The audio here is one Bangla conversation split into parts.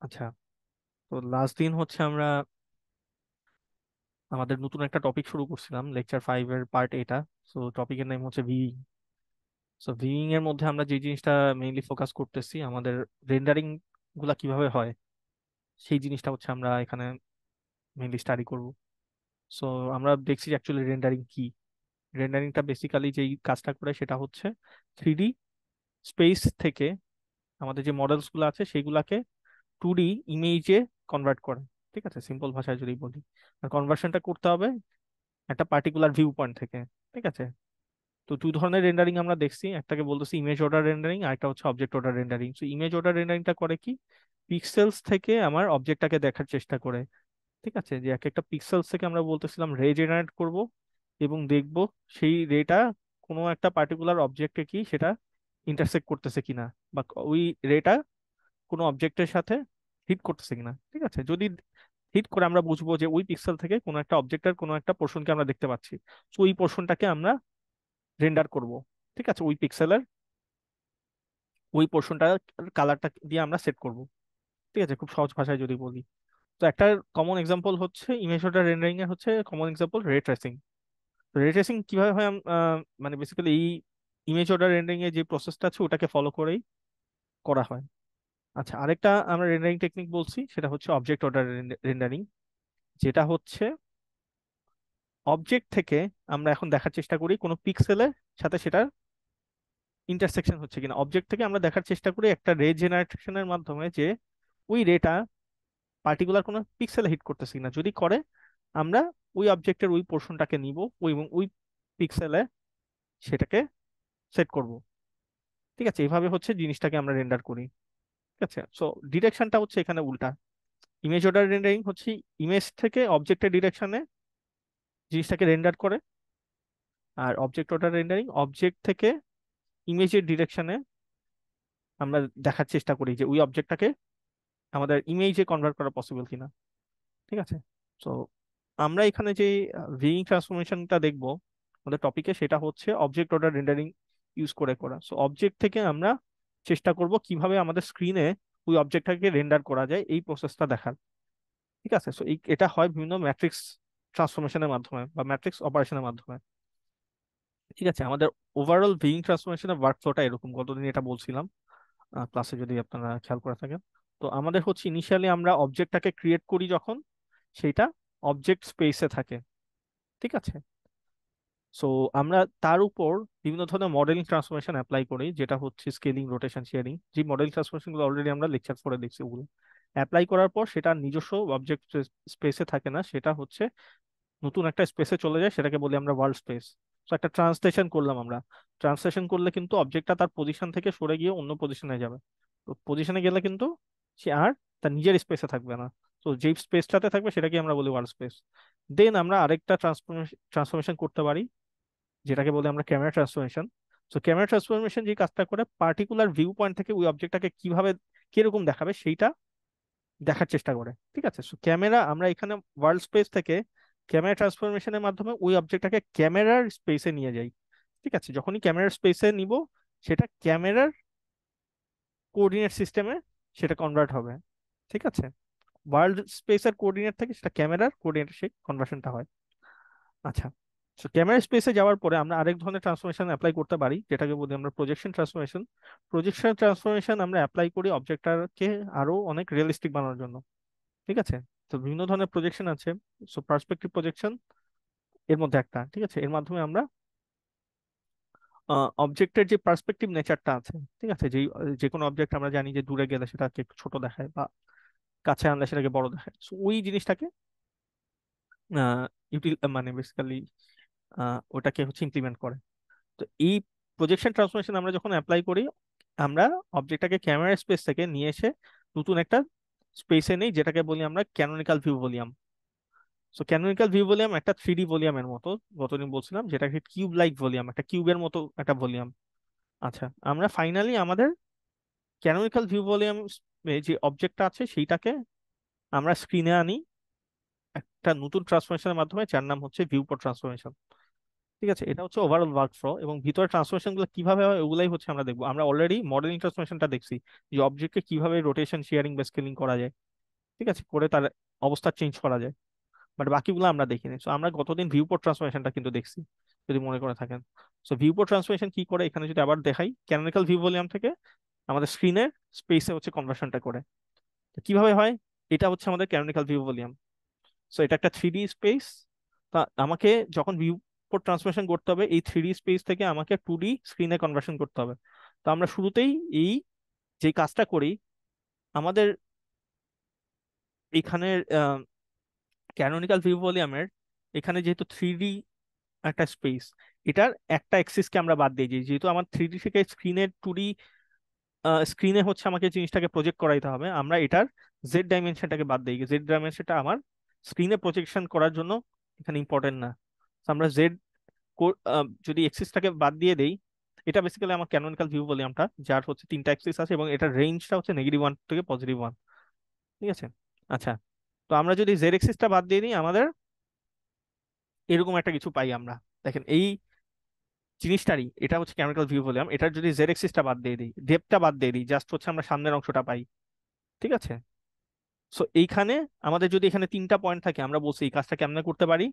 আচ্ছা, তো লাস্ট দিন হচ্ছে আমরা আমাদের নতুন একটা টপিক শুরু করছিলাম, লেকচার 5 এর পার্ট এটা। সো টপিকের নাম হচ্ছে ভিউইং। সো ভিউইং এর মধ্যে আমরা যে জিনিসটা মেইনলি ফোকাস করতেছি, আমাদের রেন্ডারিং গুলা কিভাবে হয় সেই জিনিসটা হচ্ছে আমরা এখানে মেইনলি স্টাডি করব। সো আমরা দেখছি যে অ্যাকচুয়ালি রেন্ডারিং কি। রেন্ডারিংটা বেসিক্যালি যেই কাজটা করে সেটা হচ্ছে 3D স্পেস থেকে আমাদের যে মডেলস গুলো আছে সেগুলাকে 2D ইমেজে কনভার্ট করে। ঠিক আছে, সিম্পল ভাষায় যদি বলি, আর কনভার্সনটা করতে হবে একটা পার্টিকুলার ভিউ পয়েন্ট থেকে। ঠিক আছে, তো দুই ধরনের রেন্ডারিং আমরা দেখছি, একটাকে বলতেছি ইমেজ অর্ডার রেন্ডারিং, আর একটা হচ্ছে অবজেক্ট অর্ডার রেন্ডারিং। তো ইমেজ অর্ডার রেন্ডারিংটা করে কি, পিক্সেলস থেকে আমার অবজেক্টটাকে দেখার চেষ্টা করে। ঠিক আছে, যে এক একটা পিক্সেলস থেকে আমরা বলতেছিলাম রে জেনারেট করব এবং দেখব সেই রেটা কোনো একটা পার্টিকুলার অবজেক্টে কি সেটা ইন্টারসেক্ট করতেছে কিনা, বা ওই রেটা কোনো অবজেক্টের সাথে হিট করতেছে কিনা। ঠিক আছে, যদি হিট করে আমরা বুঝবো যে ওই পিক্সেল থেকে কোনো একটা অবজেক্টের কোনো একটা পোর্শনকে আমরা দেখতে পাচ্ছি, তো ওই পোর্শনটাকে আমরা রেন্ডার করব। ঠিক আছে, ওই পিক্সেলের ওই পোর্শনটা কালারটা দিয়ে আমরা সেট করব। ঠিক আছে, খুব সহজ ভাষায় যদি বলি, তো একটা কমন এক্সাম্পল হচ্ছে ইমেজ অর্ডার রেন্ডারিং এর হচ্ছে কমন এক্সাম্পল রে ট্রেসিং। রে ট্রেসিং কিভাবে হয় মানে বেসিক্যালি এই ইমেজ অর্ডার রেন্ডারিং এর যে প্রসেসটা আছে ওটাকে ফলো করেই করা হয়। আচ্ছা, আরেকটা আমরা রেন্ডারিং টেকনিক বলছি, সেটা হচ্ছে অবজেক্ট অর্ডার রেন্ডারিং, যেটা হচ্ছে অবজেক্ট থেকে আমরা এখন দেখার চেষ্টা করি কোনো পিক্সেলের সাথে সেটার ইন্টারসেকশন হচ্ছে কিনা। অবজেক্ট থেকে আমরা দেখার চেষ্টা করি একটা রে জেনারেশনের মাধ্যমে যে ওই রেটা পার্টিকুলার কোনো পিক্সেলে হিট করতেছে কিনা। যদি করে, আমরা ওই অবজেক্টের ওই পোর্শনটাকে নিব ওই এবং ওই পিক্সেলে সেটাকে সেট করব। ঠিক আছে, এইভাবে হচ্ছে জিনিসটাকে আমরা রেন্ডার করি। ঠিক আছে, সো ডিরেকশনটা হচ্ছে এখানে উল্টা। ইমেজ অর্ডার রেন্ডারিং হচ্ছে ইমেজ থেকে অবজেক্টের ডিরেকশনে জিনিসটাকে রেন্ডার করে, আর অবজেক্ট অর্ডার রেন্ডারিং অবজেক্ট থেকে ইমেজের ডিরেকশনে আমরা দেখার চেষ্টা করি যে ওই অবজেক্টটাকে আমাদের ইমেজে কনভার্ট করা পসিবল কিনা। ঠিক আছে, তো আমরা এখানে যে ভিইং ট্রান্সফরমেশনটা দেখবো আমাদের টপিকে, সেটা হচ্ছে অবজেক্ট অর্ডার রেন্ডারিং ইউজ করে করা। সো অবজেক্ট থেকে আমরা চেষ্টা করব কিভাবে আমাদের স্ক্রিনে ওই অবজেক্টটাকে রেন্ডার করা যায়, এই প্রসেসটা দেখার। ঠিক আছে, সো এটা হয় বিভিন্ন ম্যাট্রিক্স ট্রান্সফরমেশনের মাধ্যমে বা ম্যাট্রিক্স অপারেশনের মাধ্যমে। ঠিক আছে, আমাদের ওভারঅল ভিইং ট্রান্সফরমেশনের ওয়ার্কফ্লোটা এরকম, গতদিন এটা বলছিলাম ক্লাসে যদি আপনারা খেয়াল করে থাকেন। তো আমাদের হচ্ছে ইনিশিয়ালি আমরা অবজেক্টটাকে ক্রিয়েট করি যখন সেইটা অবজেক্ট স্পেসে থাকে। ঠিক আছে, সো আমরা তার উপর বিভিন্ন ধরনের মডেলিং ট্রান্সফরমেশন অ্যাপ্লাই করি, যেটা হচ্ছে স্কেলিং, রোটেশন, শেয়ারিং। যে মডেলিং ট্রান্সফরমেশন গুলো অলরেডি আমরা লেকচার করে দেখছি, ওগুলো অ্যাপ্লাই করার পর সেটা নিজস্ব অবজেক্ট স্পেসে থাকে না, সেটা হচ্ছে নতুন একটা স্পেসে চলে যায়, সেটাকে বলি আমরা ওয়ার্ল্ড স্পেস। তো একটা ট্রান্সলেশন করলাম আমরা। ট্রান্সলেশন করলে কিন্তু অবজেক্টটা তার পজিশন থেকে সরে গিয়ে অন্য পজিশনে যাবে। তো পজিশনে গেলে কিন্তু সে আর তার নিজের স্পেসে থাকবে না। তো যেই স্পেসটাতে থাকবে সেটাকে আমরা বলি ওয়ার্ল্ড স্পেস। দেন আমরা আরেকটা ট্রান্সফরমেশন করতে পারি, যেটাকে বলি আমরা ক্যামেরা ট্রান্সফরমেশন। তো ক্যামেরা ট্রান্সফরমেশন যে কাজটা করে, পার্টিকুলার ভিউ পয়েন্ট থেকে ওই অবজেক্টটাকে কিভাবে কিরকম দেখাবে সেইটা দেখার চেষ্টা করে। ঠিক আছে, সো ক্যামেরা আমরা এখানে ওয়ার্ল্ড স্পেস থেকে ক্যামেরা ট্রান্সফরমেশনের মাধ্যমে ওই অবজেক্টটাকে ক্যামেরার স্পেসে নিয়ে যাই। ঠিক আছে, যখনই ক্যামেরার স্পেসে নিব, সেটা ক্যামেরার কোঅর্ডিনেট সিস্টেমে সেটা কনভার্ট হবে। ঠিক আছে, ওয়ার্ল্ড স্পেসের কোঅর্ডিনেট থেকে সেটা ক্যামেরার কোঅর্ডিনেট সেই কনভার্সনটা হয়। আচ্ছা, তো ক্যামেরা স্পেসে যাওয়ার পরে আমরা আরেক ধরনের ট্রান্সফরমেশন অ্যাপ্লাই করতে পারি, যেটাকে বলি আমরা প্রজেকশন ট্রান্সফরমেশন। প্রজেকশন ট্রান্সফরমেশন আমরা অ্যাপ্লাই করি অবজেক্টটাকে আরো অনেক রিয়েলিস্টিক বানানোর জন্য। ঠিক আছে, তো বিভিন্ন ধরনের প্রজেকশন আছে। সো পার্সপেক্টিভ প্রজেকশন এর মধ্যে একটা। ঠিক আছে, এর মাধ্যমে আমরা অবজেক্টের যে পার্সপেক্টিভ নেচারটা আছে, ঠিক আছে, যে যে কোনো অবজেক্ট আমরা জানি যে দূরে গেলে সেটাকে একটু ছোট দেখায় বা কাছে আনলে সেটাকে বড় দেখায়। সো ওই জিনিসটাকে মানে বেসিক্যালি ওটাকে হচ্ছে ইমপ্লিমেন্ট করে। তো এই প্রজেকশন ট্রান্সফরমেশন আমরা যখন অ্যাপ্লাই করি, আমরা অবজেক্টটাকে ক্যামেরা স্পেস থেকে নিয়ে এসে নতুন একটা স্পেসে নেই, যেটাকে বলি আমরা canonical view volume. So canonical view volume একটা 3D ভলিউমের মতো, গতদিন বলছিলাম, যেটাকে কিউব লাইক ভলিউম, একটা কিউবের মতো একটা ভলিউম। আচ্ছা, আমরা ফাইনালি আমাদের ক্যানোনিক্যাল ভিউ ভলিউম যে অবজেক্টটা আছে সেইটাকে আমরা স্ক্রিনে আনি একটা নতুন ট্রান্সফরমেশনের মাধ্যমে, যার নাম হচ্ছে ভিউপোর্ট ট্রান্সফরমেশন। ঠিক আছে, এটা হচ্ছে ওভারঅল ওয়ার্ক ফ্লো, এবং ভিতরে ট্রান্সফরমেশন গুলো কিভাবে হয় ওগুলাই হচ্ছে আমরা দেখবো। আমরা অলরেডি মডেলিং ট্রান্সফরমেশনটা দেখছি, যে অবজেক্টকে কিভাবে রোটেশন, শেয়ারিং বা স্কেলিং করা যায়, ঠিক আছে, করে তার অবস্থা চেঞ্জ করা যায়। বাট বাকিগুলো আমরা দেখিনি। সো আমরা গতদিন ভিউপোর্ট ট্রান্সফরমেশনটা কিন্তু দেখছি, যদি মনে করে থাকেন। সো ভিউপোর্ট ট্রান্সফরমেশন কি করে, এখানে যদি আবার দেখাই, ক্যানোনিকাল ভিউ ভলিউম থেকে আমাদের স্ক্রিনের স্পেসে হচ্ছে কনভার্সনটা করে। তো কিভাবে হয়, এটা হচ্ছে আমাদের ক্যানোনিকাল ভিউ ভলিউম। সো এটা একটা 3D স্পেস। তা আমাকে যখন ভিউপোর্ট ট্রান্সফরমেশন করতে হবে, এই 3D স্পেস থেকে আমাকে 2D স্ক্রিনে কনভার্সন করতে হবে। তো আমরা শুরুতেই এই যে কাজটা করি, আমাদের এখানের ক্যানোনিকাল ভিউ ভলিউমের এখানে যেহেতু 3D একটা স্পেস, এটার একটা অ্যাক্সিসকে আমরা বাদ দিয়ে দিই, যেহেতু আমার 3D থেকে স্ক্রিনের 2D স্ক্রিনে হচ্ছে আমাকে জিনিসটাকে প্রজেক্ট করাইতে হবে, আমরা এটার জেড ডাইমেনশনটাকে বাদ দিই। জেড ডাইমেনশনটা আমার স্ক্রিনে প্রজেকশন করার জন্য এখানে ইম্পর্টেন্ট না। তো আমরা জেড যদি এক্সিসটাকে বাদ দিয়ে দেই, এটা বেসিক্যালি আমার ক্যানোনিকাল ভিউ ভলিউমটা, যার হচ্ছে তিনটা অ্যাক্সিস আছে এবং এটার রেঞ্জটা হচ্ছে -1 থেকে +1। ঠিক আছে, আচ্ছা। তো আমরা যদি জেড এক্সিসটা বাদ দিয়ে দিই, আমাদের এরকম একটা কিছু পাই আমরা। দেখেন এই জিনিসটারই, এটা হচ্ছে ক্যানোনিকাল ভিউ ভলিউম, এটার যদি জেড এক্সিসটা বাদ দিয়ে দিই, ডেপটা বাদ দিয়ে দিই, জাস্ট হচ্ছে আমরা সামনের অংশটা পাই। ঠিক আছে, সো এইখানে আমাদের যদি এখানে তিনটা পয়েন্ট থাকে, আমরা বলছি এই কাজটা কেমনে করতে পারি,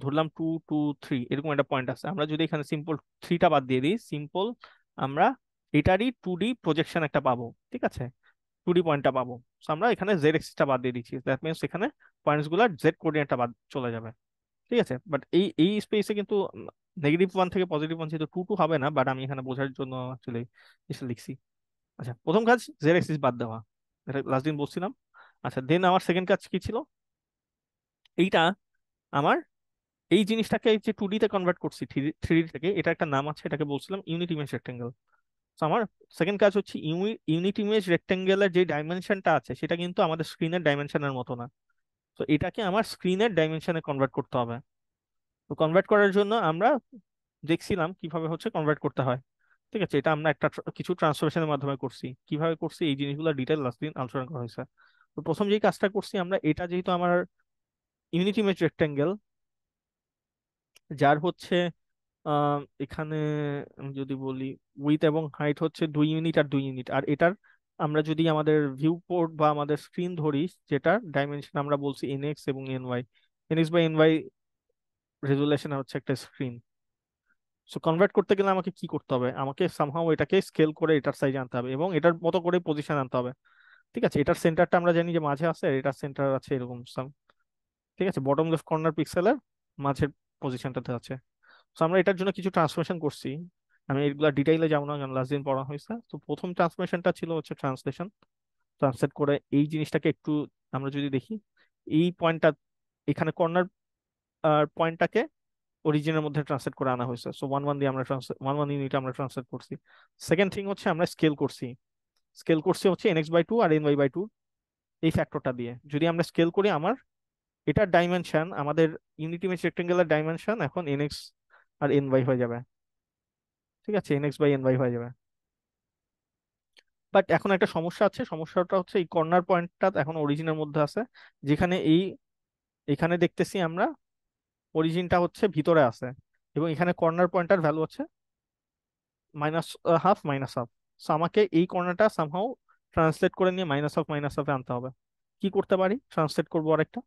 ধরলাম 2 2 3 এরকম একটা পয়েন্ট আছে, আমরা যদি এখানে সিম্পল 3টা বাদ দিয়ে দিই, সিম্পল আমরা এটারই 2D প্রজেকশন একটা পাবো। ঠিক আছে, 2D পয়েন্টটা পাবো। সো আমরা এখানে জেড এক্সিসটা বাদ দিয়ে দিচ্ছি, দ্যাট মিনস এখানে পয়েন্টস গুলার জেড কোঅর্ডিনেটটা বাদ চলে যাবে। ঠিক আছে, বাট এই এই স্পেসে কিন্তু -1 থেকে +1 যেহেতু 2 2 হবে না, বাট আমি এখানে বোঝার জন্য অ্যাকচুয়ালি এসে লিখছি। আচ্ছা, প্রথম কাজ জেড এক্সিস বাদ দেওয়া, এটা লাস্ট দিন বলছিলাম। আচ্ছা, দেন আমার সেকেন্ড কাজ কি ছিল, এইটা আমার এই জিনিসটাকে যে 2D তে কনভার্ট করছি 3D থেকে, এটা একটা নাম আছে, এটাকে বলছিলাম ইউনিট ইমেজ রেক্টেঙ্গেল। তো আমার সেকেন্ড কাজ হচ্ছে ইউনিট ইমেজ রেক্টেঙ্গেলের যে ডাইমেনশনটা আছে, সেটা কিন্তু আমাদের স্ক্রিনের ডাইমেনশনের মতো না। তো এটাকে আমার স্ক্রিনের ডাইমেনশনে কনভার্ট করতে হবে। তো কনভার্ট করার জন্য আমরা দেখছিলাম কিভাবে হচ্ছে কনভার্ট করতে হয়। ঠিক আছে, এটা আমরা একটা কিছু ট্রান্সফরমেশনের মাধ্যমে করছি, কিভাবে করছি এই জিনিসগুলো ডিটেল লাস্ট দিন আলোচনা করা হয়েছে। তো প্রথম যেই কাজটা করছি আমরা, এটা যেহেতু আমার ইউনিট ইমেজ রেক্টেঙ্গেল, যার হচ্ছে এখানে আমি যদি বলি উইথ এবং হাইট হচ্ছে 2 ইউনিট আর 2 ইউনিট, আর এটার আমরা যদি আমাদের ভিউ পোর্ট বা আমাদের স্ক্রিন ধরি, যেটার ডাইমেনশন আমরা বলছি এনএক্স এবং n y, n x by n y resolution হচ্ছে একটা স্ক্রিন। সো কনভার্ট করতে গেলে আমাকে কি করতে হবে, আমাকে সামহাও এটাকে স্কেল করে এটার সাইজ আনতে হবে এবং এটার মতো করে পজিশন আনতে হবে। ঠিক আছে, এটার সেন্টারটা আমরা জানি যে মাঝে আছে, আর এটার সেন্টার আছে এরকম সাম। ঠিক আছে, বটম লেফট কর্নার পিক্সেলের মাঝের পজিশনটাতে আছে। তো আমরা এটার জন্য কিছু ট্রান্সফরমেশন করছি, আমি এগুলা ডিটেইলে যাবো না কারণ লাস্ট দিন পড়া হয়েছে। তো প্রথম ট্রান্সফরমেশনটা ছিল হচ্ছে ট্রান্সলেশন। ট্রান্সলেট করে এই জিনিসটাকে একটু আমরা যদি দেখি, এই পয়েন্টটা এখানে কর্নার পয়েন্টটাকে অরিজিনের মধ্যে ট্রান্সলেট করে আনা হয়েছে। সো 1 1 দিয়ে আমরা 1 1 ইউনিট আমরা ট্রান্সলেট করছি। সেকেন্ড থিং হচ্ছে আমরা স্কেল করছি। স্কেল করছি হচ্ছে nx/2 আর ny/2 এই ফ্যাক্টরটা দিয়ে। যদি আমরা স্কেল করি, আমার এটার ডাইমেনশন, আমাদের ইউনিট ইমেজ রেক্টেঙ্গুলার ডাইমেনশন এখন nx আর ny হয়ে যাবে। ঠিক আছে, nx/ny হয়ে যাবে। বাট এখন একটা সমস্যা আছে, সমস্যাটা হচ্ছে এই কর্নার পয়েন্টটা এখন অরিজিনের মধ্যে আছে, যেখানে এখানে দেখতেছি আমরা অরিজিনটা হচ্ছে ভিতরে আছে, এবং এখানে কর্নার পয়েন্টার ভ্যালু হচ্ছে -1/2 -1/2। সো আমাকে এই কর্নারটা সামহাও ট্রান্সলেট করে নিয়ে -1/2 আনতে হবে। কি করতে পারি, ট্রান্সলেট করবো আরেকটা,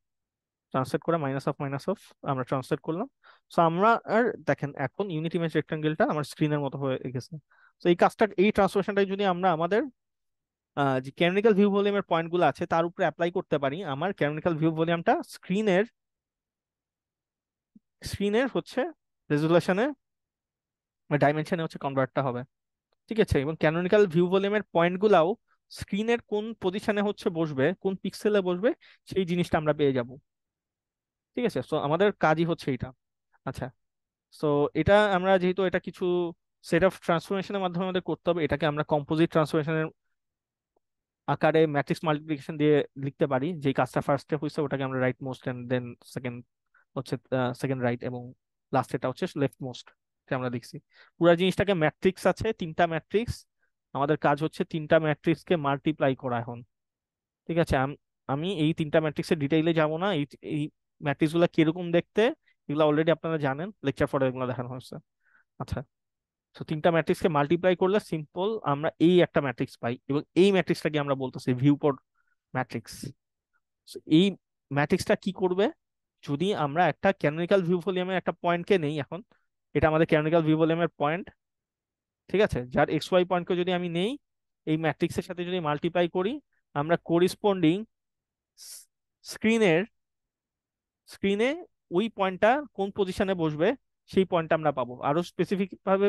ট্রান্সলেট করে -1/2 আমরা ট্রান্সলেট করলাম। সো আমরা আর দেখেন এখন ইউনিট ইমেজ রেক্টাঙ্গেলটা আমার স্ক্রিনের মতো হয়ে গেছে। তো এই কাজটা, এই ট্রান্সফরমেশনটা যদি আমরা আমাদের যে ক্যানোনিকাল ভিউ ভলিউমের পয়েন্ট গুলো আছে তার উপরে অ্যাপ্লাই করতে পারি, আমার ক্যানোনিকাল ভিউ ভলিউমটা স্ক্রিনের স্ক্রিনের হচ্ছে রেজুলেশনে ডাইমেনশনে হচ্ছে কনভার্টটা হবে। ঠিক আছে, এবং ক্যানোনিকাল ভিউ ভলিউমের পয়েন্ট গুলাও স্ক্রিনের কোন পজিশনে হচ্ছে বসবে, কোন পিক্সেলে বসবে, সেই জিনিসটা আমরা পেয়ে যাব। ঠিক আছে, তো আমাদের কাজই হচ্ছে এটা। আচ্ছা, সো এটা আমরা যেহেতু এটা কিছু সেট অফ ট্রান্সফরমেশনের মাধ্যমে আমাদের করতে হবে, এটাকে আমরা কম্পোজিট ট্রান্সফরমেশনের আকারে ম্যাট্রিক্স মাল্টিপ্লিকেশন দিয়ে লিখতে পারি। যে কাজটা ফার্স্টে হয়েছে ওটাকে আমরা right most, and then second হচ্ছে সেকেন্ড রাইট, এবং লাস্টেরটা হচ্ছে লেফট মোস্ট, আমরা লিখছি। পুরো জিনিসটাকে ম্যাট্রিক্স আছে, তিনটা ম্যাট্রিক্স, আমাদের কাজ হচ্ছে তিনটা ম্যাট্রিক্সকে মাল্টিপ্লাই করা এখন। ঠিক আছে, আমি এই তিনটা ম্যাট্রিক্সের ডিটেইলে যাব না, এই এই ম্যাট্রিক্স গুলা কিরকম দেখতে, এগুলো অলরেডি আপনারা জানেন, লেকচার ফরে এগুলো দেখানো হয়েছে। আচ্ছা, তো তিনটা ম্যাট্রিক্সকে মাল্টিপ্লাই করলে সিম্পল আমরা এই একটা ম্যাট্রিক্স পাই, এবং এই ম্যাট্রিক্সটাকে আমরা বলতেছি ভিউপোর্ট ম্যাট্রিক্স। এই ম্যাট্রিক্সটা কি করবে, যদি আমরা একটা ক্যানোনিকাল ভিউ ভলিউমের একটা পয়েন্টকে নেই, এখন এটা আমাদের ক্যানোনিকাল ভিউ ভলিউমের পয়েন্ট, ঠিক আছে, যার এক্স ওয়াই পয়েন্টকে যদি আমি নেই, এই ম্যাট্রিক্সের সাথে যদি মাল্টিপ্লাই করি, আমরা করিসপন্ডিং স্ক্রিনের স্ক্রিনে ওই পয়েন্টটা কোন পজিশনে বসবে সেই পয়েন্টটা আমরা পাবো। আরো স্পেসিফিক ভাবে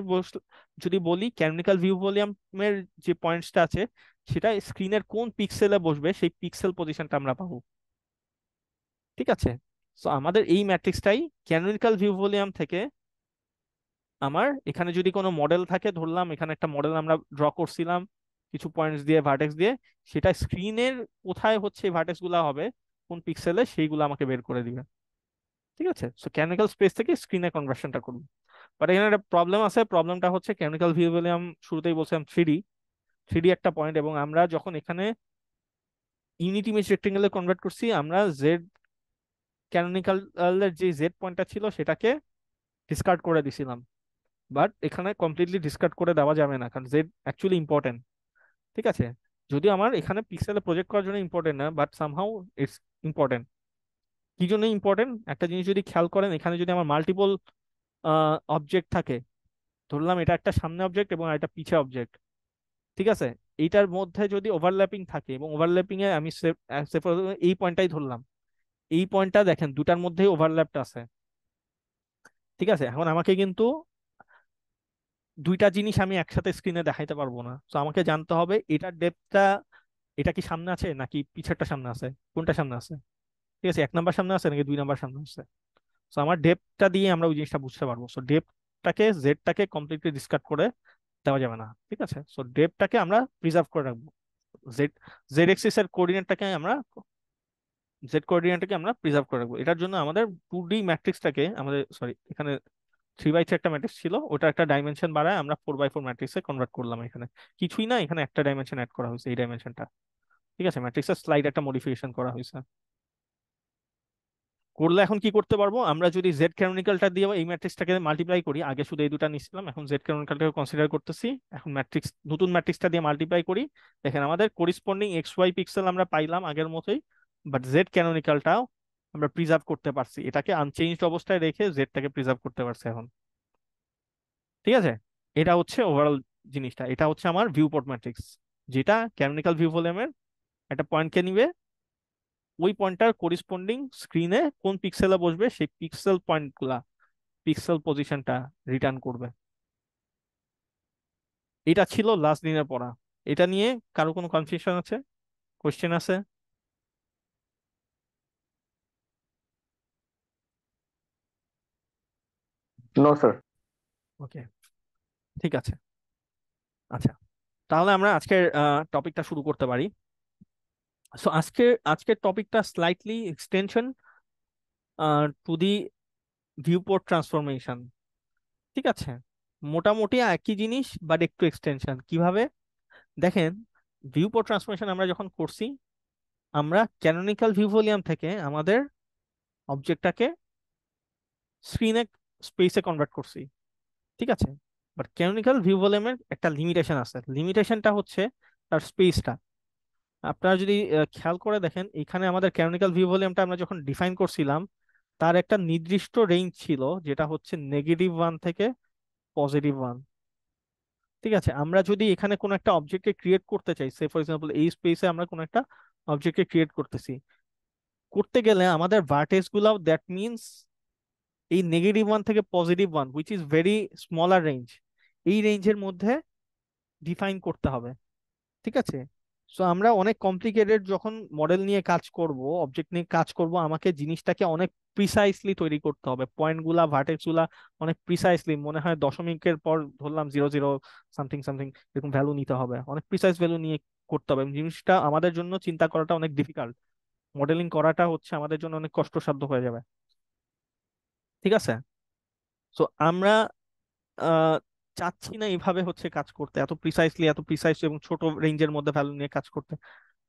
যদি বলি, ক্যানোনিকাল ভিউ ভলিউমের যে পয়েন্টসটা আছে সেটা স্ক্রিনের কোন পিক্সেলে বসবে সেই পিক্সেল পজিশনটা আমরা পাবো। ঠিক আছে, তো আমাদের এই ম্যাট্রিক্সটাই ক্যানোনিকাল ভিউ ভলিউম থেকে, আমার এখানে যদি কোনো মডেল থাকে, ধরলাম এখানে একটা মডেল আমরা ড্র করছিলাম কিছু পয়েন্টস দিয়ে, ভার্টেক্স দিয়ে, সেটা স্ক্রিনের কোথায় হচ্ছে ভার্টেক্স গুলা হবে, কোন পিক্সেলে, সেইগুলো আমাকে বের করে দিবে। ঠিক আছে, সো ক্যানোনিকাল স্পেস থেকে স্ক্রিনে কনভার্সনটা করবো। বাট এখানে একটা প্রবলেম আছে, প্রবলেমটা হচ্ছে ক্যানোনিকাল ভিউ ভলিউম শুরুতেই বলছিলাম থ্রি ডি একটা পয়েন্ট, এবং আমরা যখন এখানে ইউনিট ইমেজ রেক্টেঙ্গেলে কনভার্ট করছি, আমরা জেড ক্যানোনিকাল এর যে জেড পয়েন্টটা ছিল সেটাকে ডিসকার্ড করে দিছিলাম। বাট এখানে কমপ্লিটলি ডিসকার্ড করে দেওয়া যাবে না, কারণ জেড অ্যাকচুয়ালি ইম্পর্টেন্ট। ঠিক আছে, যদিও আমার এখানে পিক্সেলে প্রজেক্ট করার জন্য ইম্পর্টেন্ট না, বাট সামহাউ ইটস ইম্পর্টেন্ট। কি জন্য ইম্পর্টেন্ট, একটা জিনিস যদি খেয়াল করেন, এখানে যদি আমার মাল্টিপল অবজেক্ট থাকে, ধরলাম এটা একটা সামনে অবজেক্ট এবং একটা পিছে অবজেক্ট, ঠিক আছে, এইটার মধ্যে যদি ওভারল্যাপিং থাকে, এবং ওভারল্যাপিং এ আমি এই পয়েন্টটাই ধরলাম, এই পয়েন্টটা দেখেন দুটার মধ্যেই ওভারল্যাপটা আছে। ঠিক আছে, এখন আমাকে কিন্তু দুইটা জিনিস আমি একসাথে স্ক্রিনে দেখাইতে পারবো না, তো আমাকে জানতে হবে এটার ডেপথটা, এটা কি সামনে আছে নাকি পিছেরটা সামনে আছে, কোনটা সামনে আছে। ঠিক আছে, এক নাম্বার সামনে আছে নাকি দুই নাম্বার সামনে আছে। তো আমার ডেপথটা দিয়ে আমরা ওই জিনিসটা বুঝতে পারবো। সো ডেপথটাকে, জেডটাকে কমপ্লিটলি ডিসকার্ড করে দেওয়া যাবে না। ঠিক আছে, সো ডেপথটাকে আমরা প্রিজার্ভ করে রাখবো। জেড জেড এক্সিস এর কোঅর্ডিনেটটাকে আমরা, জেড কোঅর্ডিনেটটাকে আমরা প্রিজার্ভ করে রাখবো। এটার জন্য আমাদের টু ডি ম্যাট্রিক্সটাকে, আমাদের সরি এখানে থ্রি বাই থ্রি একটা ম্যাট্রিক্স ছিল, ওটা একটা ডাইমেনশন বাড়ায় আমরা ফোর বাই ফোর ম্যাট্রিক্সে কনভার্ট করলাম। এখানে কিছুই না, এখানে একটা ডাইমেনশন অ্যাড করা হয়েছে, এই ডাইমেনশনটা। ঠিক আছে, ম্যাট্রিক্সের স্লাইড একটা মডিফিকেশন করা হয়েছে। করলে এখন কি করতে পারবো, আমরা যদি জেড ক্যানোনিকালটা দিয়ে এই ম্যাট্রিক্সটাকে মাল্টিপ্লাই করি, আগে শুধু এই দুটা নিছিলাম, এখন জেড ক্যানোনিকালটাকে কনসিডার করতেছি, এখন ম্যাট্রিক্স, নতুন ম্যাট্রিক্সটা দিয়ে মাল্টিপ্লাই করি, দেখেন আমাদের করিসপন্ডিং এক্স ওয়াই পিক্সেল আমরা পাইলাম আগের মতোই, বাট জেড ক্যানোনিকালটাও আমরা প্রিজার্ভ করতে পারছি, এটাকে আনচেঞ্জড অবস্থায় রেখে জেডটাকে প্রিজার্ভ করতে পারছি এখন। ঠিক আছে, এটা হচ্ছে ওভারঅল জিনিসটা, এটা হচ্ছে আমার ভিউপোর্ট ম্যাট্রিক্স, যেটা ক্যানোনিকাল ভিউ ভলিউমের একটা পয়েন্টকে নিবে, ওই পয়েন্টটার করিসপন্ডিং স্ক্রিনে কোন পিক্সেলে বসবে সেই পিক্সেল পয়েন্টগুলা, পিক্সেল পজিশনটা রিটার্ন করবে। এটা ছিল লাস্ট দিনের পড়া। এটা নিয়ে কারো কোনো কনফিউশন আছে, কোশ্চেন আছে? No sir. ওকে, ঠিক আছে। আচ্ছা, তাহলে আমরা আজকের টপিকটা শুরু করতে পারি। সো আজকের টপিকটা slightly extension to the viewport transformation. ঠিক আছে, মোটামুটি একই জিনিস বাট একটু এক্সটেনশন। কিভাবে দেখেন, ভিউপোর্ট ট্রান্সফরমেশন আমরা যখন করছি, আমরা ক্যানোনিকাল ভিউ ভলিউম থেকে আমাদের অবজেক্টটাকে স্ক্রিনে, স্পেসে কনভার্ট করছি। ঠিক আছে, বাট ক্যানোনিকাল ভিউ ভলিউমের একটা লিমিটেশন আছে, লিমিটেশনটা হচ্ছে তার স্পেসটা। আপনারা যদি খেয়াল করে দেখেন, এখানে আমাদের ক্যানোনিকাল ভিউ ভলিউমটা আমরা যখন ডিফাইন করছিলাম, তার একটা নির্দিষ্ট রেঞ্জ ছিল, যেটা হচ্ছে -1 থেকে +1। ঠিক আছে, আমরা যদি এখানে কোনো একটা অবজেক্টকে ক্রিয়েট করতে চাই, সে ফর এক্সাম্পল এই স্পেসে আমরা কোনো একটা অবজেক্টকে ক্রিয়েট করতেছি, করতে গেলে আমাদের ভার্টেক্স গুলাও দ্যাট মিনস এই -1 থেকে +1, which is very smaller range, এই রেঞ্জের মধ্যে ডিফাইন করতে হবে। ঠিক আছে, সো আমরা অনেক কমপ্লিকেটেড যখন মডেল নিয়ে কাজ করব, অবজেক্ট নিয়ে কাজ করব, আমাকে জিনিসটাকে অনেক প্রিসাইসলি তৈরি করতে হবে, পয়েন্ট গুলা, ভার্টেক্স গুলা অনেক প্রিসাইসলি, মনে হয় দশমিকের পর ধরলাম 00 সামথিং সামথিং এরকম ভ্যালু নিতে হবে, অনেক প্রিসাইস ভ্যালু নিয়ে করতে হবে। এবং জিনিসটা আমাদের জন্য চিন্তা করাটা অনেক ডিফিকাল্ট, মডেলিং করাটা হচ্ছে আমাদের জন্য অনেক কষ্টসাধ্য হয়ে যাবে। ঠিক আছে, সো আমরা আহ চাচ্ছি না এইভাবে হচ্ছে কাজ করতে, এত প্রিসাইসলি, এত প্রিসাইস এবং ছোট রেঞ্জের মধ্যে ভ্যালু নিয়ে কাজ করতে।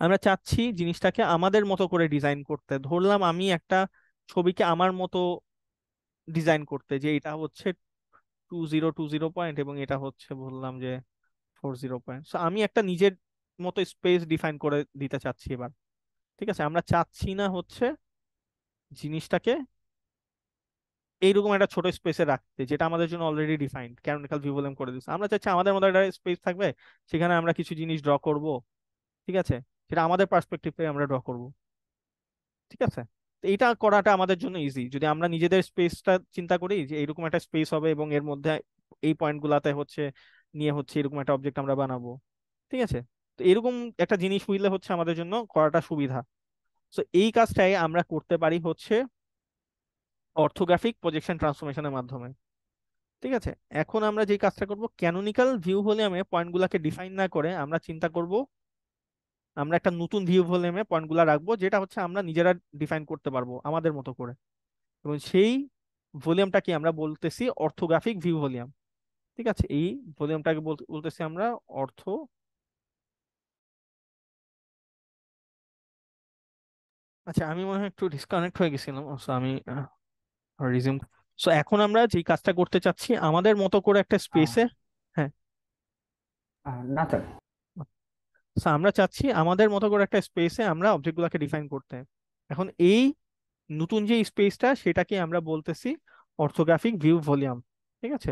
আমরা চাচ্ছি জিনিসটাকে আমাদের মতো করে ডিজাইন করতে। ধরলাম আমি একটা ছবিকে আমার মতো ডিজাইন করতে, যে এটা হচ্ছে 2020 পয়েন্ট এবং এটা হচ্ছে বললাম যে 40 পয়েন্ট। সো আমি একটা নিজের মতো স্পেস ডিফাইন করে দিতে চাচ্ছি এবার। ঠিক আছে, আমরা চাচ্ছি না হচ্ছে জিনিসটাকে এইরকম একটা ছোট স্পেসে রাখতে, যেটা আমাদের জন্য already defined canonical view volume করে দিচ্ছে। আমরা চাচ্ছি আমাদের মধ্যে একটা স্পেস থাকবে, সেখানে আমরা কিছু জিনিস ড্র করব। ঠিক আছে, সেটা আমাদের পার্সপেক্টিভ থেকে আমরা ড্র করব। ঠিক আছে, তো এটা করাটা আমাদের জন্য ইজি যদি আমরা নিজেদের স্পেসটা চিন্তা করি যে এইরকম একটা স্পেস হবে এবং এর মধ্যে এই পয়েন্ট গুলাতে হচ্ছে নিয়ে হচ্ছে এরকম একটা অবজেক্ট আমরা বানাবো। ঠিক আছে, তো এরকম একটা জিনিস হইলে হচ্ছে আমাদের জন্য করাটা সুবিধা। তো এই কাজটাই আমরা করতে পারি হচ্ছে অর্থোগ্রাফিক প্রজেকশন ট্রান্সফরমেশনের মাধ্যমে। ঠিক আছে, এখন আমরা যে কাজটা করব, ক্যানোনিকাল ভিউ ভলিউমে পয়েন্টগুলোকে ডিফাইন না করে আমরা চিন্তা করব আমরা একটা নতুন ভিউ ভলিউমে পয়েন্টগুলো রাখবো, যেটা হচ্ছে আমরা নিজেরা ডিফাইন করতে পারবো আমাদের মতো করে। এবং সেই ভলিউমটাকে আমরা বলতেছি অর্থোগ্রাফিক ভিউ ভলিউম। ঠিক আছে, এই ভলিউমটাকে বলতেছি আমরা অর্থ। আচ্ছা, আমি মনে হয় একটু ডিসকানেক্ট হয়ে গেছিলাম, so আমি রিজিউম। সো এখন আমরা যে কাজটা করতে চাচ্ছি আমাদের মতো করে একটা স্পেসে। হ্যাঁ, না স্যার। so আমরা চাচ্ছি আমাদের মতো করে একটা স্পেসে আমরা অবজেক্টগুলোকে ডিফাইন করতে। এখন এই নতুন যে স্পেসটা সেটাকে আমরা বলতেছি অর্থোগ্রাফিক ভিউ ভলিউম। ঠিক আছে,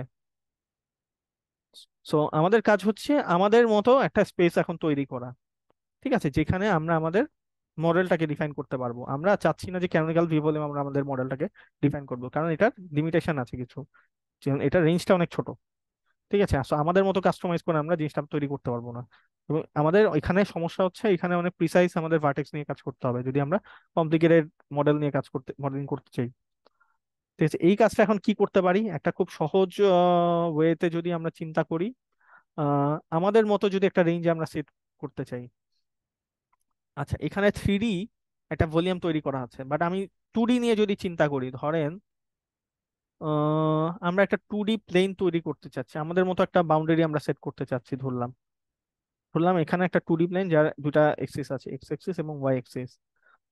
সো আমাদের কাজ হচ্ছে আমাদের মতো একটা স্পেস এখন তৈরি করা। ঠিক আছে, যেখানে আমরা আমাদের মডেলটাকে ডিফাইন করতে পারবো। আমরা চাচ্ছি না যে ক্যানোনিকাল ভিউ ভলিউম আমরা আমাদের মডেলটাকে ডিফাইন করবো, কারণ এটার লিমিটেশন আছে কিছু, যেমন এটার রেঞ্জটা অনেক ছোট। ঠিক আছে, সো আমাদের মতো কাস্টমাইজ করে আমরা জিনিসটা তৈরি করতে পারবো না। এবং আমাদের এখানে সমস্যা হচ্ছে এখানে অনেক প্রিসাইজ আমাদের ভার্টেক্স নিয়ে কাজ করতে হবে যদি আমরা কমপ্লিকেটেড মডেল নিয়ে কাজ করতে মডেলিং করতে চাই। ঠিক আছে, এই কাজটা এখন কি করতে পারি, একটা খুব সহজ ওয়েতে যদি আমরা চিন্তা করি, আমাদের মতো যদি একটা রেঞ্জ আমরা সেট করতে চাই। আচ্ছা, এখানে 3D একটা ভলিউম তৈরি করা আছে, বাট আমি 2D নিয়ে যদি চিন্তা করি, ধরেন আমরা একটা 2D প্লেন তৈরি করতে চাচ্ছি, আমাদের মতো একটা বাউন্ডারি আমরা সেট করতে চাচ্ছি। ধরলাম ধরলাম এখানে একটা 2D প্লেন যার দুটা এক্সিস আছে, এক্স এক্সিস এবং ওয়াই এক্সিস।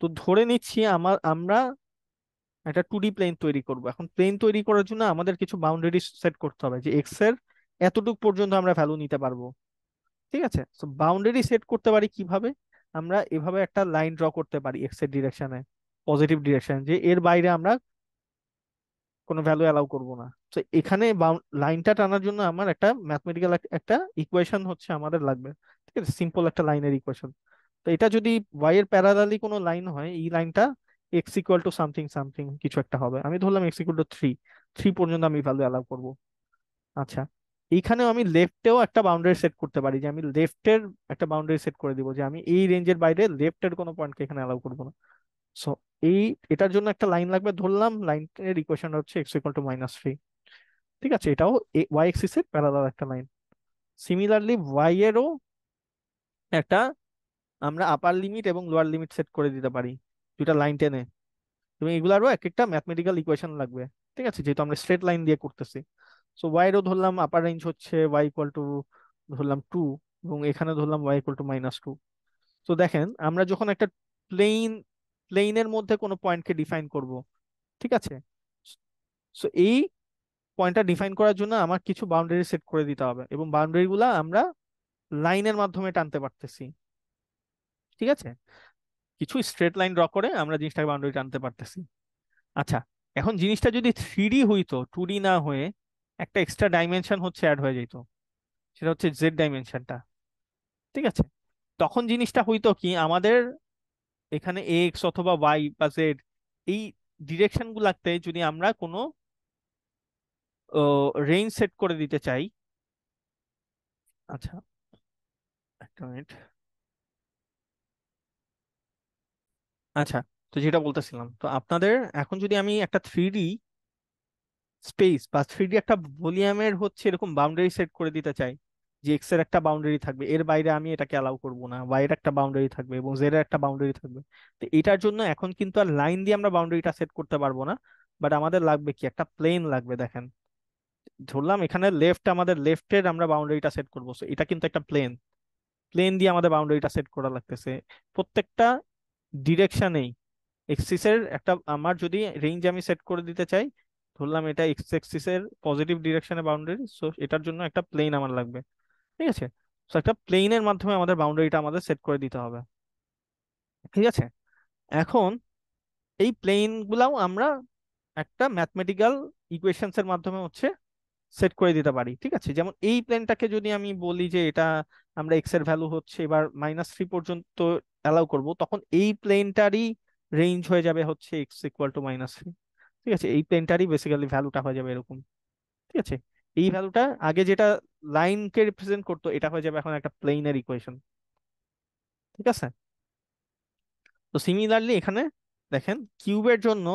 তো ধরে নিচ্ছি আমরা একটা 2D প্লেন তৈরি করব। এখন প্লেন তৈরি করার জন্য আমাদের কিছু বাউন্ডারি সেট করতে হবে, যে এক্স এর এতটুকু পর্যন্ত আমরা ভ্যালু নিতে পারবো। ঠিক আছে, তো বাউন্ডারি সেট করতে পারি কিভাবে, আমরা এভাবে একটা লাইন ড্র করতে পারি এক্স এর ডিরেকশনে, পজিটিভ ডিরেকশন, যে এর বাইরে আমরা কোনো ভ্যালু অ্যালাউ করব না। তো এখানে লাইনটা টানার জন্য আমার একটা ম্যাথমেটিক্যাল একটা ইকুয়েশন হচ্ছে আমাদের লাগবে। ঠিক আছে, সিম্পল একটা লাইনের ইকুয়েশন। তো এটা যদি ওয়াই এর প্যারালালি কোনো লাইন হয়, এই লাইনটা x equal to something something কিছু একটা হবে। আমি ধরলাম এক্স ইকুয়াল টু 3, 3 পর্যন্ত আমি ভ্যালু অ্যালাউ করব। আচ্ছা, এইখানেও আমি লেফটেও একটা বাউন্ডারি সেট করতে পারি, যে আমি লেফটের একটা বাউন্ডারি সেট করে দিব, যে আমি এই রেঞ্জের বাইরে লেফটের কোনো পয়েন্টকে এখানে অ্যালাউ করবো না। সো এই এটার জন্য একটা লাইন লাগবে, ধরলাম লাইনের ইকুয়েশন হচ্ছে এক্স ইকুয়াল টু -3। ঠিক আছে, এটাও ওয়াই এক্সিস এর প্যারালাল একটা লাইন। সিমিলারলি ওয়াই এরও একটা আমরা আপার লিমিট এবং লোয়ার লিমিট সেট করে দিতে পারি দুটা লাইন টেনে। এবং এগুলারও এক একটা ম্যাথমেটিক্যাল ইকুয়েশন লাগবে। ঠিক আছে, যেহেতু আমরা স্ট্রেট লাইন দিয়ে করতেছি। সো ওয়াই এরও ধরলাম আপার রেঞ্জ হচ্ছে ওয়াই ইকুয়াল টু ধরলাম 2, এবং এখানে ধরলাম ওয়াই ইকুয়াল টু -2। তো দেখেন আমরা যখন একটা প্লেন প্লেনের মধ্যে কোনো পয়েন্টকে ডিফাইন করব, ঠিক আছে, সো এই পয়েন্টটা ডিফাইন করার জন্য আমার কিছু বাউন্ডারি সেট করে দিতে হবে, এবং বাউন্ডারি গুলা আমরা লাইনের মাধ্যমে টানতে পারতেছি। ঠিক আছে, কিছু স্ট্রেট লাইন ড্র করে আমরা জিনিসটাকে বাউন্ডারি টানতে পারতেছি। আচ্ছা, এখন জিনিসটা যদি 3D হইতো, 2D না হয়ে একটা এক্সট্রা ডাইমেনশন হচ্ছে অ্যাড হয়ে যেত, সেটা হচ্ছে জেড ডাইমেনশনটা। ঠিক আছে, তখন জিনিসটা হইতো কি, আমাদের এখানে এক্স অথবা ওয়াই বা জেড এই ডিরেকশন গুলাতে যদি আমরা কোনো রেঞ্জ সেট করে দিতে চাই। আচ্ছা, একটা মিনিট। আচ্ছা, তো যেটা বলতেছিলাম, তো আপনাদের এখন যদি আমি একটা 3D স্পেস বা 3D একটা ভলিউমের হচ্ছে এরকম বাউন্ডারি সেট করে দিতে চাই, যে এক্স এর একটা বাউন্ডারি থাকবে, এর বাইরে আমি এটাকে অ্যালাউ করব না, ওয়াই এর একটা বাউন্ডারি থাকবে এবং জেড এর একটা বাউন্ডারি থাকবে। তো এটার জন্য এখন কিন্তু আর লাইন দিয়ে আমরা বাউন্ডারিটা সেট করতে পারবো না, বাট আমাদের লাগবে কি, একটা প্লেন লাগবে। দেখেন, ধরলাম এখানে আমাদের লেফটের আমরা বাউন্ডারিটা সেট করবো, so এটা কিন্তু একটা প্লেন, প্লেন দিয়ে আমাদের বাউন্ডারিটা সেট করা লাগতেছে প্রত্যেকটা ডিরেকশনেই। এক্সিসের একটা আমার যদি রেঞ্জ আমি সেট করে দিতে চাই, ধরলাম এটা এক্স এক্সিসের পজিটিভ ডিরেকশনে বাউন্ডারি, সো এটার জন্য একটা প্লেন আমার লাগবে। ঠিক আছে, সো একটা প্লেনের মাধ্যমে আমাদের বাউন্ডারিটা আমাদের সেট করে দিতে হবে। ঠিক আছে, এখন এই প্লেন গুলাও আমরা একটা ম্যাথমেটিক্যাল ইকুয়েশনস এর মাধ্যমে হচ্ছে সেট করে দিতে পারি। ঠিক আছে, যেমন এই প্লেনটাকে যদি আমি বলি যে এটা আমরা এক্স এর ভ্যালু হচ্ছে এবার -3 পর্যন্ত অ্যালাউ করব, তখন এই প্লেনটারই রেঞ্জ হয়ে যাবে হচ্ছে এক্স ইকুয়াল টু -3। ঠিক আছে, এই প্লেনটারই বেসিক্যালি ভ্যালুটা হয়ে যাবে এরকম। ঠিক আছে, এই ভ্যালুটা আগে যেটা লাইনকে রিপ্রেজেন্ট করতো এটা হয়ে যাবে এখন একটা প্লেনের ইকুয়েশন। ঠিক আছে, তো সিমিলারলি এখানে দেখেন কিউবের জন্য,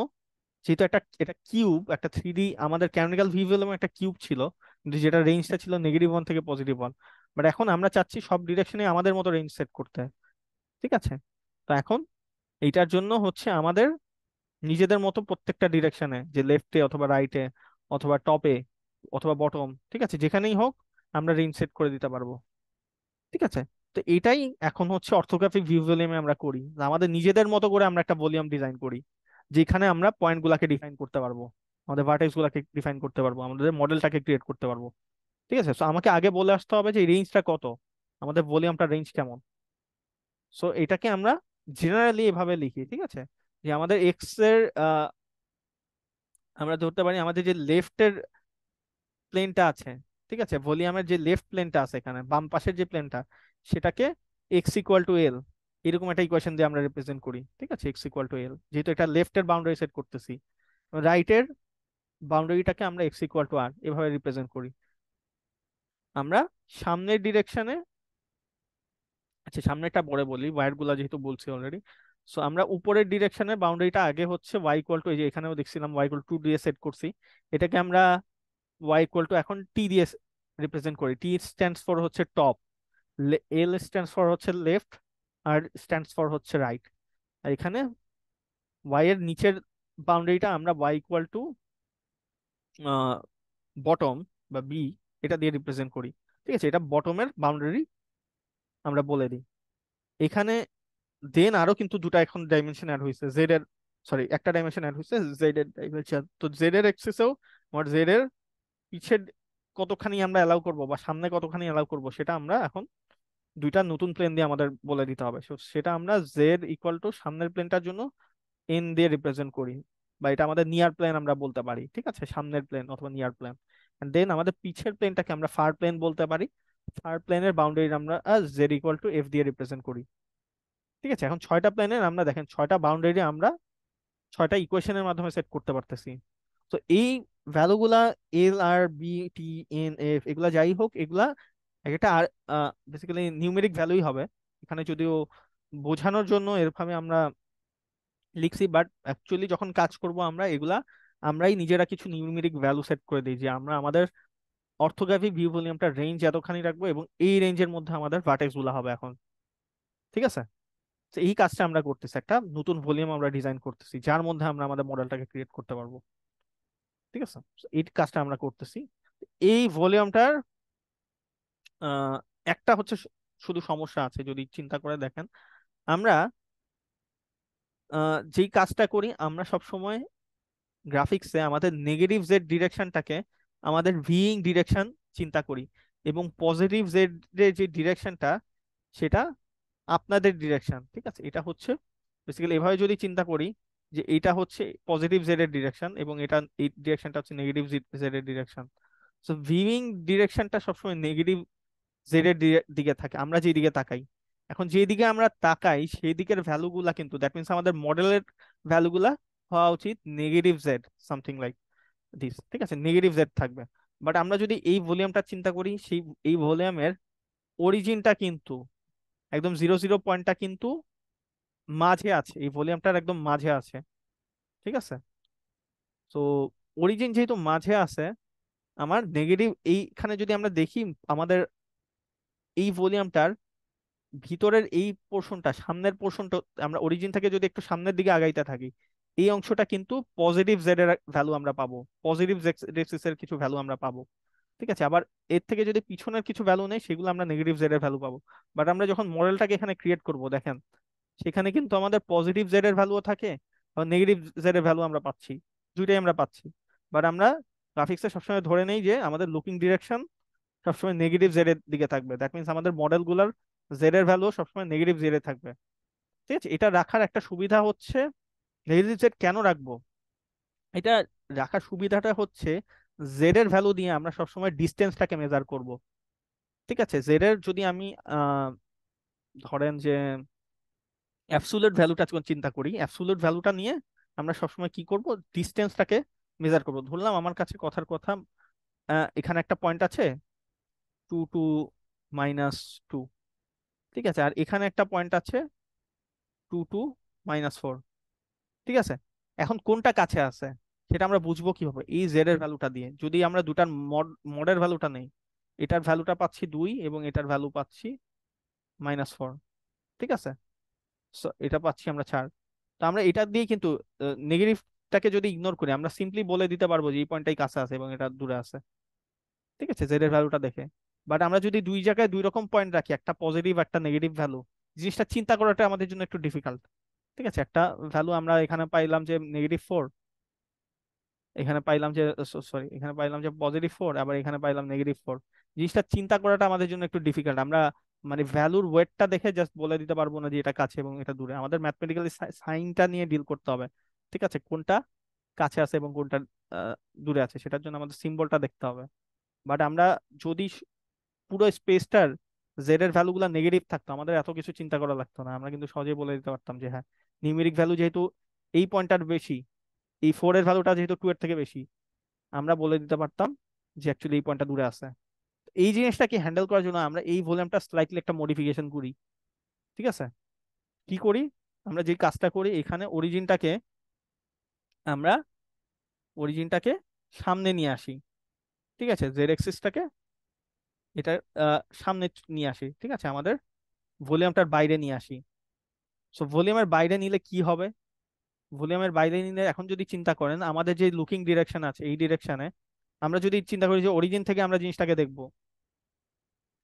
যেহেতু এটা কিউব, একটা 3D, আমাদের ক্যানোনিক্যাল ভিউ এর একটা কিউব ছিল, কিন্তু যেটা রেঞ্জটা ছিল -1 থেকে +1, বাট এখন আমরা চাচ্ছি সব ডিরেকশনে আমাদের মতো রেঞ্জ সেট করতে। ঠিক আছে, তো এখন এইটার জন্য হচ্ছে আমাদের নিজেদের মতো প্রত্যেকটা ডিরেকশনে, যে লেফটে অথবা রাইটে অথবা টপে অথবা বটম, ঠিক আছে, যেখানেই হোক আমরা রেঞ্জ সেট করে দিতে পারবো। ঠিক আছে, তো এটাই এখন হচ্ছে অর্থোগ্রাফিক ভিউ ভলিউমে আমরা করি, যে আমাদের নিজেদের মতো করে আমরা একটা ভলিউম ডিজাইন করি, যেখানে আমরা পয়েন্ট গুলাকে ডিফাইন করতে পারবো, আমাদের ভার্টেক্স গুলাকে ডিফাইন করতে পারবো, আমাদের মডেলটাকে ক্রিয়েট করতে পারবো। ঠিক আছে, তো আমাকে আগে বলে আসতে হবে যে রেঞ্জটা কত, আমাদের ভলিউমটা রেঞ্জ কেমন। সো এটাকে আমরা জেনারেলি এভাবে লিখি। ঠিক আছে, যে আমাদের এক্স এর আমরা ধরতে পারি আমাদের যে লেফটের প্লেনটা আছে, ঠিক আছে, ভলিউমের যে লেফট প্লেনটা আছে এখানে বাম পাশের যে প্লেনটা, সেটাকে এক্স ইকুয়াল টু এল, এরকম একটা ইকুয়েশন দিয়ে আমরা রিপ্রেজেন্ট করি। ঠিক আছে, এক্স ইকুয়াল টু এল, যেহেতু এটা লেফটের বাউন্ডারি সেট করতেছি, রাইটের বাউন্ডারিটাকে আমরা এক্স ইকুয়াল টু আর এভাবে রিপ্রেজেন্ট করি। আমরা সামনের ডিরেকশনে, আচ্ছা সামনেরটা পরে বলি, ওয়াইড গুলা যেহেতু বলছি অলরেডি। সো আমরা উপরের ডিরেকশনের বাউন্ডারিটা আগে হচ্ছে ওয়াই ইকুয়াল টু, এই যে এখানেও দেখছিলাম ওয়াই ইকুয়াল টু দিয়ে সেট করছি, এটাকে আমরা ওয়াই ইকুয়াল টু এখন টি দিয়ে রিপ্রেজেন্ট করি। টি স্ট্যান্ডস ফর হচ্ছে টপ, এল স্ট্যান্ডস ফর হচ্ছে লেফট, আর স্ট্যান্ডস ফর হচ্ছে রাইট। আর এখানে ওয়াই এর নিচের বাউন্ডারিটা আমরা ওয়াই ইকুয়াল টু বটম বা বি, এটা দিয়ে রিপ্রেজেন্ট করি। ঠিক আছে, এটা বটমের বাউন্ডারি আমরা বলে দিই এখানে। দেন আরো কিন্তু দুটা এখন ডাইমেনশন অ্যাড হয়েছে জেড এর, সরি একটা ডাইমেনশন অ্যাড হয়েছে জেড এর ডাইমেনশন। তো জেড এর এক্সিসেও আমার জেড এর পিছের কতখানি আমরা অ্যালাউ করব বা সামনে কতখানি অ্যালাউ করব, সেটা আমরা এখন দুইটা নতুন প্লেন দিয়ে আমাদের বলে দিতে হবে। So, সেটা আমরা জেড ইকুয়াল টু সামনের প্লেনটার জন্য এন দিয়ে রিপ্রেজেন্ট করি, বা এটা আমাদের নিয়ার প্লেন আমরা বলতে পারি। ঠিক আছে, সামনের প্লেন অথবা নিয়ার প্লেন। দেন আমাদের পিছের প্লেনটাকে আমরা ফার প্লেন বলতে পারি। ফার প্লেনের বাউন্ডারি আমরা জেড ইকুয়াল টু এফ দিয়ে রিপ্রেজেন্ট করি। ঠিক আছে, এখন ছয়টা প্লেনের আমরা দেখেন ছয়টা বাউন্ডারি আমরা ছয়টা ইকুয়েশনের মাধ্যমে সেট করতে পারতেছি। তো এই ভ্যালুগুলা এল আর বি টি এন এফ এগুলা যাই হোক, এগুলা একটা বেসিক্যালি নিউমেরিক ভ্যালুই হবে এখানে, যদিও বোঝানোর জন্য এরভাবে আমরা লিখছি, বাট অ্যাকচুয়ালি যখন কাজ করব আমরা এগুলা আমরাই নিজেরা কিছু নিউমেরিক ভ্যালু সেট করে দিই, যে আমরা আমাদের অর্থোগ্রাফিক ভিউ ভলিউমটা রেঞ্জ এতখানি রাখবো এবং এই রেঞ্জের মধ্যে আমাদের ভার্টেক্স গুলা হবে এখন। ঠিক আছে, তো এই কাজটা আমরা করতেছি, একটা নতুন ভলিউম আমরা ডিজাইন করতেছি যার মধ্যে আমরা আমাদের মডেলটাকে ক্রিয়েট করতে পারবো। ঠিক আছে, তো এই কাজটা আমরা করতেছি। এই ভলিউমটার আহ একটা হচ্ছে শুধু সমস্যা আছে, যদি চিন্তা করে দেখেন, আমরা যেই কাজটা করি আমরা সব সময় গ্রাফিক্সে আমাদের নেগেটিভ জেড ডিরেকশনটাকে আমাদের ভিইং ডিরেকশন চিন্তা করি, এবং পজিটিভ জেড এর যে ডিরেকশনটা সেটা আপনাদের ডিরেকশন। ঠিক আছে, এটা হচ্ছে বেসিক্যালি এভাবে যদি চিন্তা করি যে এটা হচ্ছে পজিটিভ জেড এর ডিরেকশন এবং এটা এই ডিরেকশনটা হচ্ছে নেগেটিভ জেড এর ডিরেকশন। সো ভিউইং ডিরেকশনটা সবসময় নেগেটিভ জেড এর দিকে থাকে, আমরা যেই দিকে তাকাই। এখন যেই দিকে আমরা তাকাই সেই দিকের ভ্যালুগুলা কিন্তু দ্যাট মিনস আমাদের মডেলের ভ্যালুগুলা হওয়া উচিত negative Z, something like this. ঠিক আছে, নেগেটিভ জেড থাকবে। বাট আমরা যদি এই ভলিউমটা চিন্তা করি, সেই এই ভলিউমের অরিজিনটা কিন্তু একদম 0 0 পয়েন্টটা কিন্তু মাঝে আছে, এই ভলিউমটার একদম মাঝে আছে। ঠিক আছে, তো অরিজিন যেহেতু মাঝে আছে, আমার নেগেটিভ এইখানে যদি আমরা দেখি আমাদের এই ভলিউমটার ভিতরের এই পোর্শনটা, সামনের পোর্শনটা, আমরা অরিজিন থেকে যদি একটু সামনের দিকে আগাইতে থাকি, এই অংশটা কিন্তু পজিটিভ জেড এর ভ্যালু আমরা পাবো, পজিটিভ এক্সিস এর কিছু ভ্যালু আমরা পাবো। ঠিক আছে, আবার এর থেকে যদি পিছনের কিছু ভ্যালু নেই সেগুলো আমরা নেগেটিভ জেড এর ভ্যালু পাবো। বাট আমরা যখন মডেলটাকে এখানে ক্রিয়েট করব দেখেন, সেখানে কিন্তু আমাদের পজিটিভ জেড এর ভ্যালুও থাকে, আবার নেগেটিভ জেড এর ভ্যালু আমরা পাচ্ছি, দুইটাই আমরা পাচ্ছি। বাট আমরা গ্রাফিক্সে সবসময় ধরে নেই যে আমাদের লুকিং ডিরেকশন সবসময় নেগেটিভ জেড এর দিকে থাকবে। দ্যাট মিনস আমাদের মডেলগুলোর জেড এর ভ্যালু সবসময় নেগেটিভ জেড এ থাকবে। ঠিক আছে, এটা রাখার একটা সুবিধা হচ্ছে, নেগেটিভ জেড কেন রাখবো, এটা রাখার সুবিধাটা হচ্ছে জেড এর ভ্যালু দিয়ে আমরা সবসময় ডিস্টেন্সটাকে মেজার করব। ঠিক আছে, জেড এর যদি আমি আহ ধরেন যে অ্যাবসুলেট ভ্যালুটা যখন চিন্তা করি, অ্যাবসুলেট ভ্যালুটা নিয়ে আমরা সবসময় কি করব, ডিস্টেন্সটাকে মেজার করব। ধরলাম আমার কাছে কথার কথা এখানে একটা পয়েন্ট আছে 2 2 - 2, ঠিক আছে, আর এখানে একটা পয়েন্ট আছে 2 2 - 4। ঠিক আছে, এখন কোনটা কাছে আছে সেটা আমরা বুঝবো কিভাবে, এই জেড এর ভ্যালুটা দিয়ে। যদি আমরা দুটার মডের ভ্যালুটা নেই, এটার ভ্যালুটা পাচ্ছি 2 এবং এটার ভ্যালু পাচ্ছি -4। ঠিক আছে, So, এটা পাচ্ছি আমরা 4। তো আমরা এটা দিয়ে কিন্তু নেগেটিভটাকে যদি ইগনোর করি, আমরা সিম্পলি বলে দিতে পারবো যে এই পয়েন্টটাই কাছে আছে এবং এটা দূরে আছে। ঠিক আছে, জেড এর ভ্যালুটা দেখে। বাট আমরা যদি দুই জায়গায় দুই রকম পয়েন্ট রাখি, একটা পজিটিভ একটা নেগেটিভ ভ্যালু, জিনিসটা চিন্তা করাটা আমাদের জন্য একটু ডিফিকাল্ট। ঠিক আছে, একটা ভ্যালু আমরা এখানে পাইলাম যে -4, এখানে পাইলাম যে, সরি, এখানে পাইলাম যে +4, আবার এখানে পাইলাম -4। জিনিসটা চিন্তা করাটা আমাদের জন্য একটু ডিফিকাল্ট। আমরা মানে ভ্যালুর ওয়েটটা দেখে জাস্ট বলে দিতে পারবো না যে এটা কাছে এবং এটা দূরে। আমাদের ম্যাথমেটিক্যালি সাইনটা নিয়ে ডিল করতে হবে। ঠিক আছে, কোনটা কাছে আছে এবং কোনটা আহ, দূরে আছে, সেটার জন্য আমাদের সিম্বলটা দেখতে হবে। বাট আমরা যদি পুরো স্পেসটার জেড এর ভ্যালুগুলো নেগেটিভ থাকতো, আমাদের এত কিছু চিন্তা করা লাগতো না। আমরা কিন্তু সহজেই বলে দিতে পারতাম যে হ্যাঁ, নিউমেরিক ভ্যালু যেহেতু এই পয়েন্টটার বেশি, এই 4 এর ভ্যালুটা যেহেতু 2 এর থেকে বেশি, আমরা বলে দিতে পারতাম যে অ্যাকচুয়ালি এই পয়েন্টটা দূরে আছে। এই জিনিসটাকে হ্যান্ডেল করার জন্য আমরা এই ভলিউমটা স্লাইটলি একটা মডিফিকেশন করি। ঠিক আছে, কি করি, আমরা যে কাজটা করি, এখানে আমরা অরিজিনটাকে সামনে নিয়ে আসি। ঠিক আছে, জেড এক্সিসটাকে এটা সামনে নিয়ে আসি। ঠিক আছে, আমাদের ভলিউমটার বাইরে নিয়ে আসি। সো ভলিউমের বাইরে নিলে কি হবে, ভলিউমের বাইরে নিলে এখন যদি চিন্তা করেন আমাদের যে লুকিং ডিরেকশন আছে এই ডিরেকশনে, আমরা যদি চিন্তা করি যে অরিজিন থেকে আমরা জিনিসটাকে দেখবো।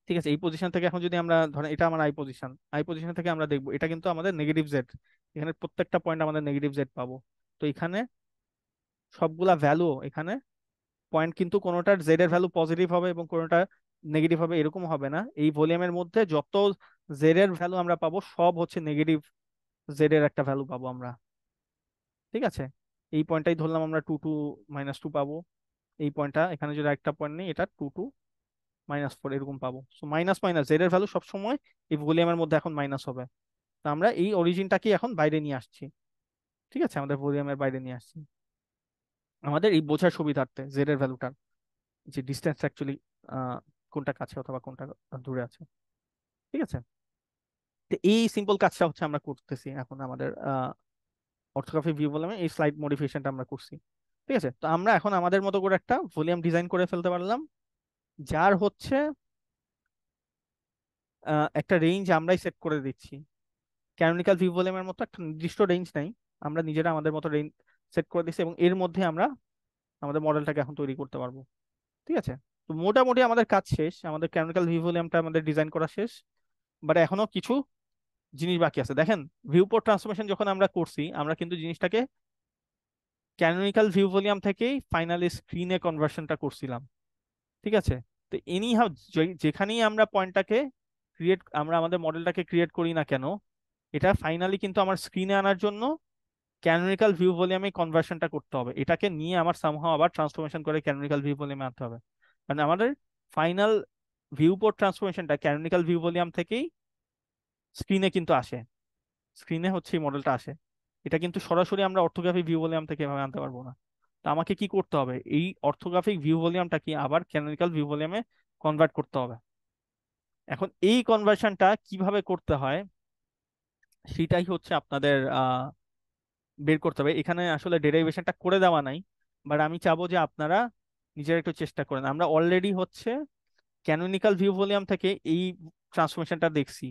ঠিক আছে, এই পজিশন থেকে এখন যদি আমরা ধরেন এটা আমার আই পজিশন থেকে আমরা দেখবো, এটা কিন্তু আমাদের নেগেটিভ জেড, এখানে প্রত্যেকটা পয়েন্ট আমাদের নেগেটিভ জেড পাবো। তো এখানে সবগুলা ভ্যালু, এখানে পয়েন্ট কিন্তু কোনোটার জেড এর ভ্যালু পজিটিভ হবে এবং কোনোটা নেগেটিভ হবে এরকম হবে না। এই ভলিউমের মধ্যে যত জেড এর ভ্যালু আমরা পাবো সব হচ্ছে নেগেটিভ জেড এর একটা ভ্যালু পাবো আমরা। ঠিক আছে, এই পয়েন্টটাই ধরলাম আমরা 2 2 - 2 পাবো। এই পয়েন্টটা এখানে যদি একটা পয়েন্ট নেই, এটা 2 2 - 4 এরকম পাবো। সো মাইনাস মাইনাস জেড এর ভ্যালু সবসময় এই ভলিউমের মধ্যে এখন মাইনাস হবে। তো আমরা এই অরিজিনটাকে এখন বাইরে নিয়ে আসছি। ঠিক আছে, আমাদের ভলিউমের বাইরে নিয়ে আসছি আমাদের এই বোঝার সুবিধার্থে জেড এর ভ্যালুটার যে ডিস্টেন্স অ্যাকচুয়ালি কোনটা কাছে অথবা কোনটা দূরে আছে। ঠিক আছে, তো এই সিম্পল কাজটা হচ্ছে আমরা করতেছি এখন আমাদের অর্থোগ্রাফিক ভিউ ভলিউমে, এই স্লাইড মডিফিকেশনটা আমরা করছি। ঠিক আছে, তো আমরা এখন আমাদের মতো করে একটা ভলিউম ডিজাইন করে ফেলতে পারলাম, যার হচ্ছে একটা রেঞ্জ আমরাই সেট করে দিচ্ছি। ক্যানোনিকাল ভিউ ভলিউমের মতো একটা নির্দিষ্ট রেঞ্জ নাই, আমরা নিজেরা আমাদের মতো রেঞ্জ সেট করে দিচ্ছি এবং এর মধ্যে আমরা আমাদের মডেলটাকে এখন তৈরি করতে পারবো। ঠিক আছে, তো মোটামুটি আমাদের কাজ শেষ, আমাদের ক্যানোনিকাল ভিউ ভলিউমটা আমাদের ডিজাইন করা শেষ। বাট এখনো কিছু জিনিস বাকি আছে। দেখেন, ভিউপোর্ট ট্রান্সফরমেশন যখন আমরা করছি, আমরা কিন্তু জিনিসটাকে ক্যানোনিকাল ভিউ ভলিউম থেকেই ফাইনালি স্ক্রিনে কনভার্সনটা করছিলাম। ঠিক আছে, তো এনি হাউ যেখানেই আমরা পয়েন্টটাকে আমরা আমাদের মডেলটাকে ক্রিয়েট করি না কেন, এটা ফাইনালি কিন্তু আমার স্ক্রিনে আনার জন্য ক্যানোনিকাল ভিউ ভলিউমে কনভার্সনটা করতে হবে। এটাকে নিয়ে আমার সামহাও আবার ট্রান্সফরমেশন করে ক্যানোনিকাল ভিউ ভলিউমে আনতে হবে। মানে আমাদের ফাইনাল ভিউপোর্ট ট্রান্সফরমেশনটা ক্যানোনিকাল ভিউ ভলিউম থেকেই স্ক্রিনে কিন্তু আসে, স্ক্রিনে হচ্ছে এই মডেলটা আসে। এটা কিন্তু সরাসরি আমরা অর্থোগ্রাফিক ভিউ ভলিউম থেকে এভাবে আনতে পারবো না। তো আমাকে কি করতে হবে, এই অর্থোগ্রাফিক ভিউ ভলিউমটাকে আবার ক্যানোনিকাল ভিউ ভলিউমে কনভার্ট করতে হবে। এখন এই কনভার্সনটা কিভাবে করতে হয় সেটাই হচ্ছে আপনাদের বের করতে হবে। এখানে আসলে ডেরিভেশনটা করে দেওয়া নাই, বাট আমি চাবো যে আপনারা নিজেরা একটু চেষ্টা করেন। আমরা অলরেডি হচ্ছে ক্যানোনিকাল ভিউ ভলিউম থেকে এই ট্রান্সফরমেশনটা দেখছি।